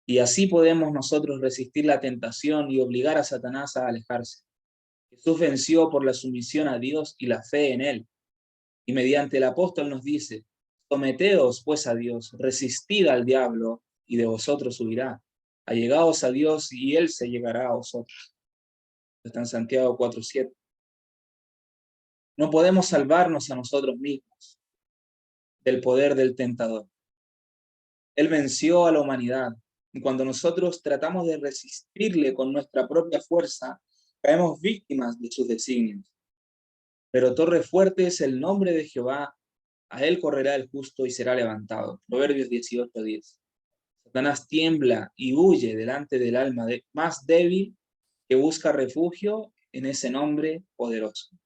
Y así podemos nosotros resistir la tentación y obligar a Satanás a alejarse. Jesús venció por la sumisión a Dios y la fe en Él. Y mediante el apóstol nos dice, someteos pues a Dios, resistid al diablo y de vosotros huirá. Allegaos a Dios y Él se llegará a vosotros. Está en Santiago 4:7. No podemos salvarnos a nosotros mismos del poder del tentador. Él venció a la humanidad. Y cuando nosotros tratamos de resistirle con nuestra propia fuerza, caemos víctimas de sus designios. Pero torre fuerte es el nombre de Jehová, a él correrá el justo y será levantado. Proverbios 18:10. Satanás tiembla y huye delante del alma más débil que busca refugio en ese nombre poderoso.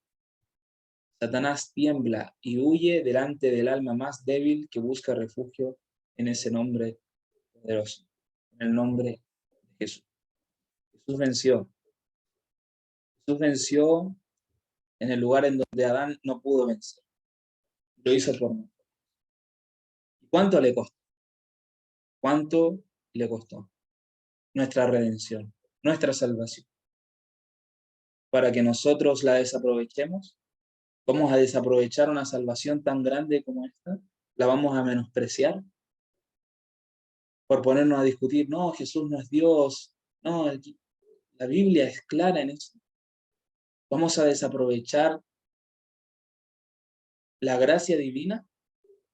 Satanás tiembla y huye delante del alma más débil que busca refugio en ese nombre poderoso, en el nombre de Jesús. Jesús venció. Jesús venció en el lugar en donde Adán no pudo vencer. Lo hizo por nosotros. ¿Y cuánto le costó? ¿Cuánto le costó? Nuestra redención, nuestra salvación. ¿Para que nosotros la desaprovechemos? ¿Vamos a desaprovechar una salvación tan grande como esta? ¿La vamos a menospreciar? Por ponernos a discutir, no, Jesús no es Dios, no, la Biblia es clara en eso. ¿Vamos a desaprovechar la gracia divina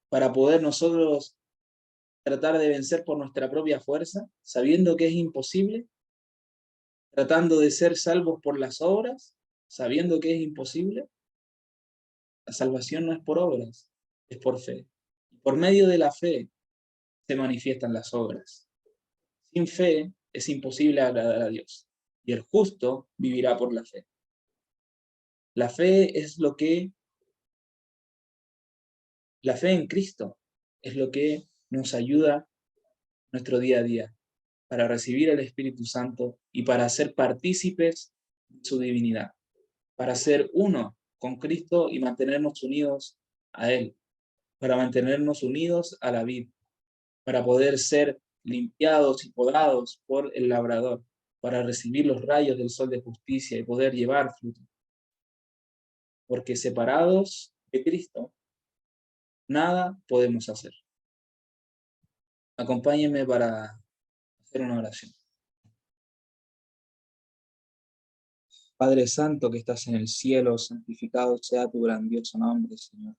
para poder nosotros tratar de vencer por nuestra propia fuerza, sabiendo que es imposible? ¿Tratando de ser salvos por las obras, sabiendo que es imposible? La salvación no es por obras, es por fe. Y por medio de la fe se manifiestan las obras. Sin fe es imposible agradar a Dios, y el justo vivirá por la fe. La fe es la fe en Cristo es lo que nos ayuda nuestro día a día para recibir el Espíritu Santo y para ser partícipes de su divinidad, para ser uno con Cristo y mantenernos unidos a Él, para mantenernos unidos a la vid, para poder ser limpiados y podados por el labrador, para recibir los rayos del sol de justicia y poder llevar fruto. Porque separados de Cristo, nada podemos hacer. Acompáñenme para hacer una oración. Padre Santo que estás en el cielo, santificado sea tu grandioso nombre, Señor.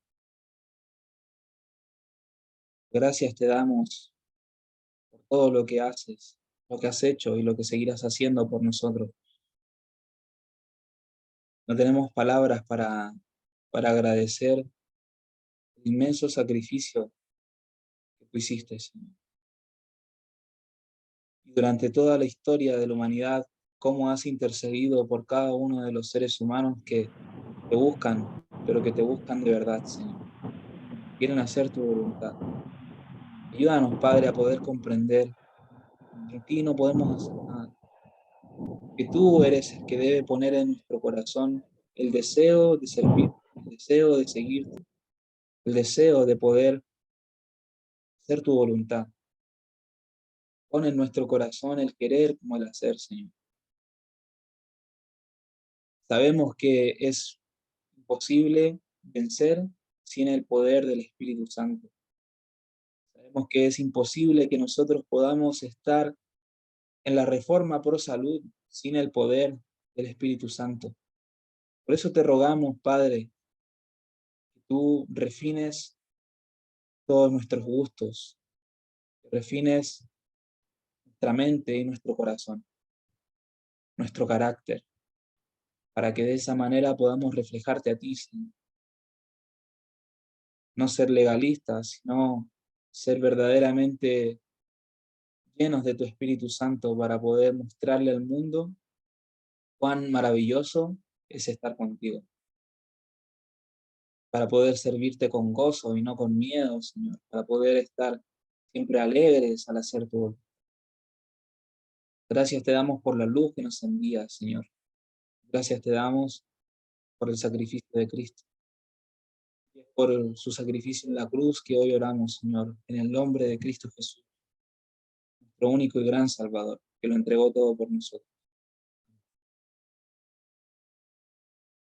Gracias te damos por todo lo que haces, lo que has hecho y lo que seguirás haciendo por nosotros. No tenemos palabras para agradecer el inmenso sacrificio que tú hiciste, Señor. Y durante toda la historia de la humanidad, cómo has intercedido por cada uno de los seres humanos que te buscan, pero que te buscan de verdad, Señor. Quieren hacer tu voluntad. Ayúdanos, Padre, a poder comprender que en ti no podemos hacer nada, que tú eres el que debe poner en nuestro corazón el deseo de servir, el deseo de seguirte, el deseo de poder hacer tu voluntad. Pon en nuestro corazón el querer como el hacer, Señor. Sabemos que es imposible vencer sin el poder del Espíritu Santo. Sabemos que es imposible que nosotros podamos estar en la reforma pro salud sin el poder del Espíritu Santo. Por eso te rogamos, Padre, que tú refines todos nuestros gustos, que refines nuestra mente y nuestro corazón, nuestro carácter, para que de esa manera podamos reflejarte a ti, Señor. No ser legalistas, sino ser verdaderamente llenos de tu Espíritu Santo para poder mostrarle al mundo cuán maravilloso es estar contigo, para poder servirte con gozo y no con miedo, Señor, para poder estar siempre alegres al hacer tu voluntad. Gracias te damos por la luz que nos envías, Señor. Gracias te damos por el sacrificio de Cristo, por su sacrificio en la cruz que hoy oramos, Señor, en el nombre de Cristo Jesús, nuestro único y gran Salvador, que lo entregó todo por nosotros.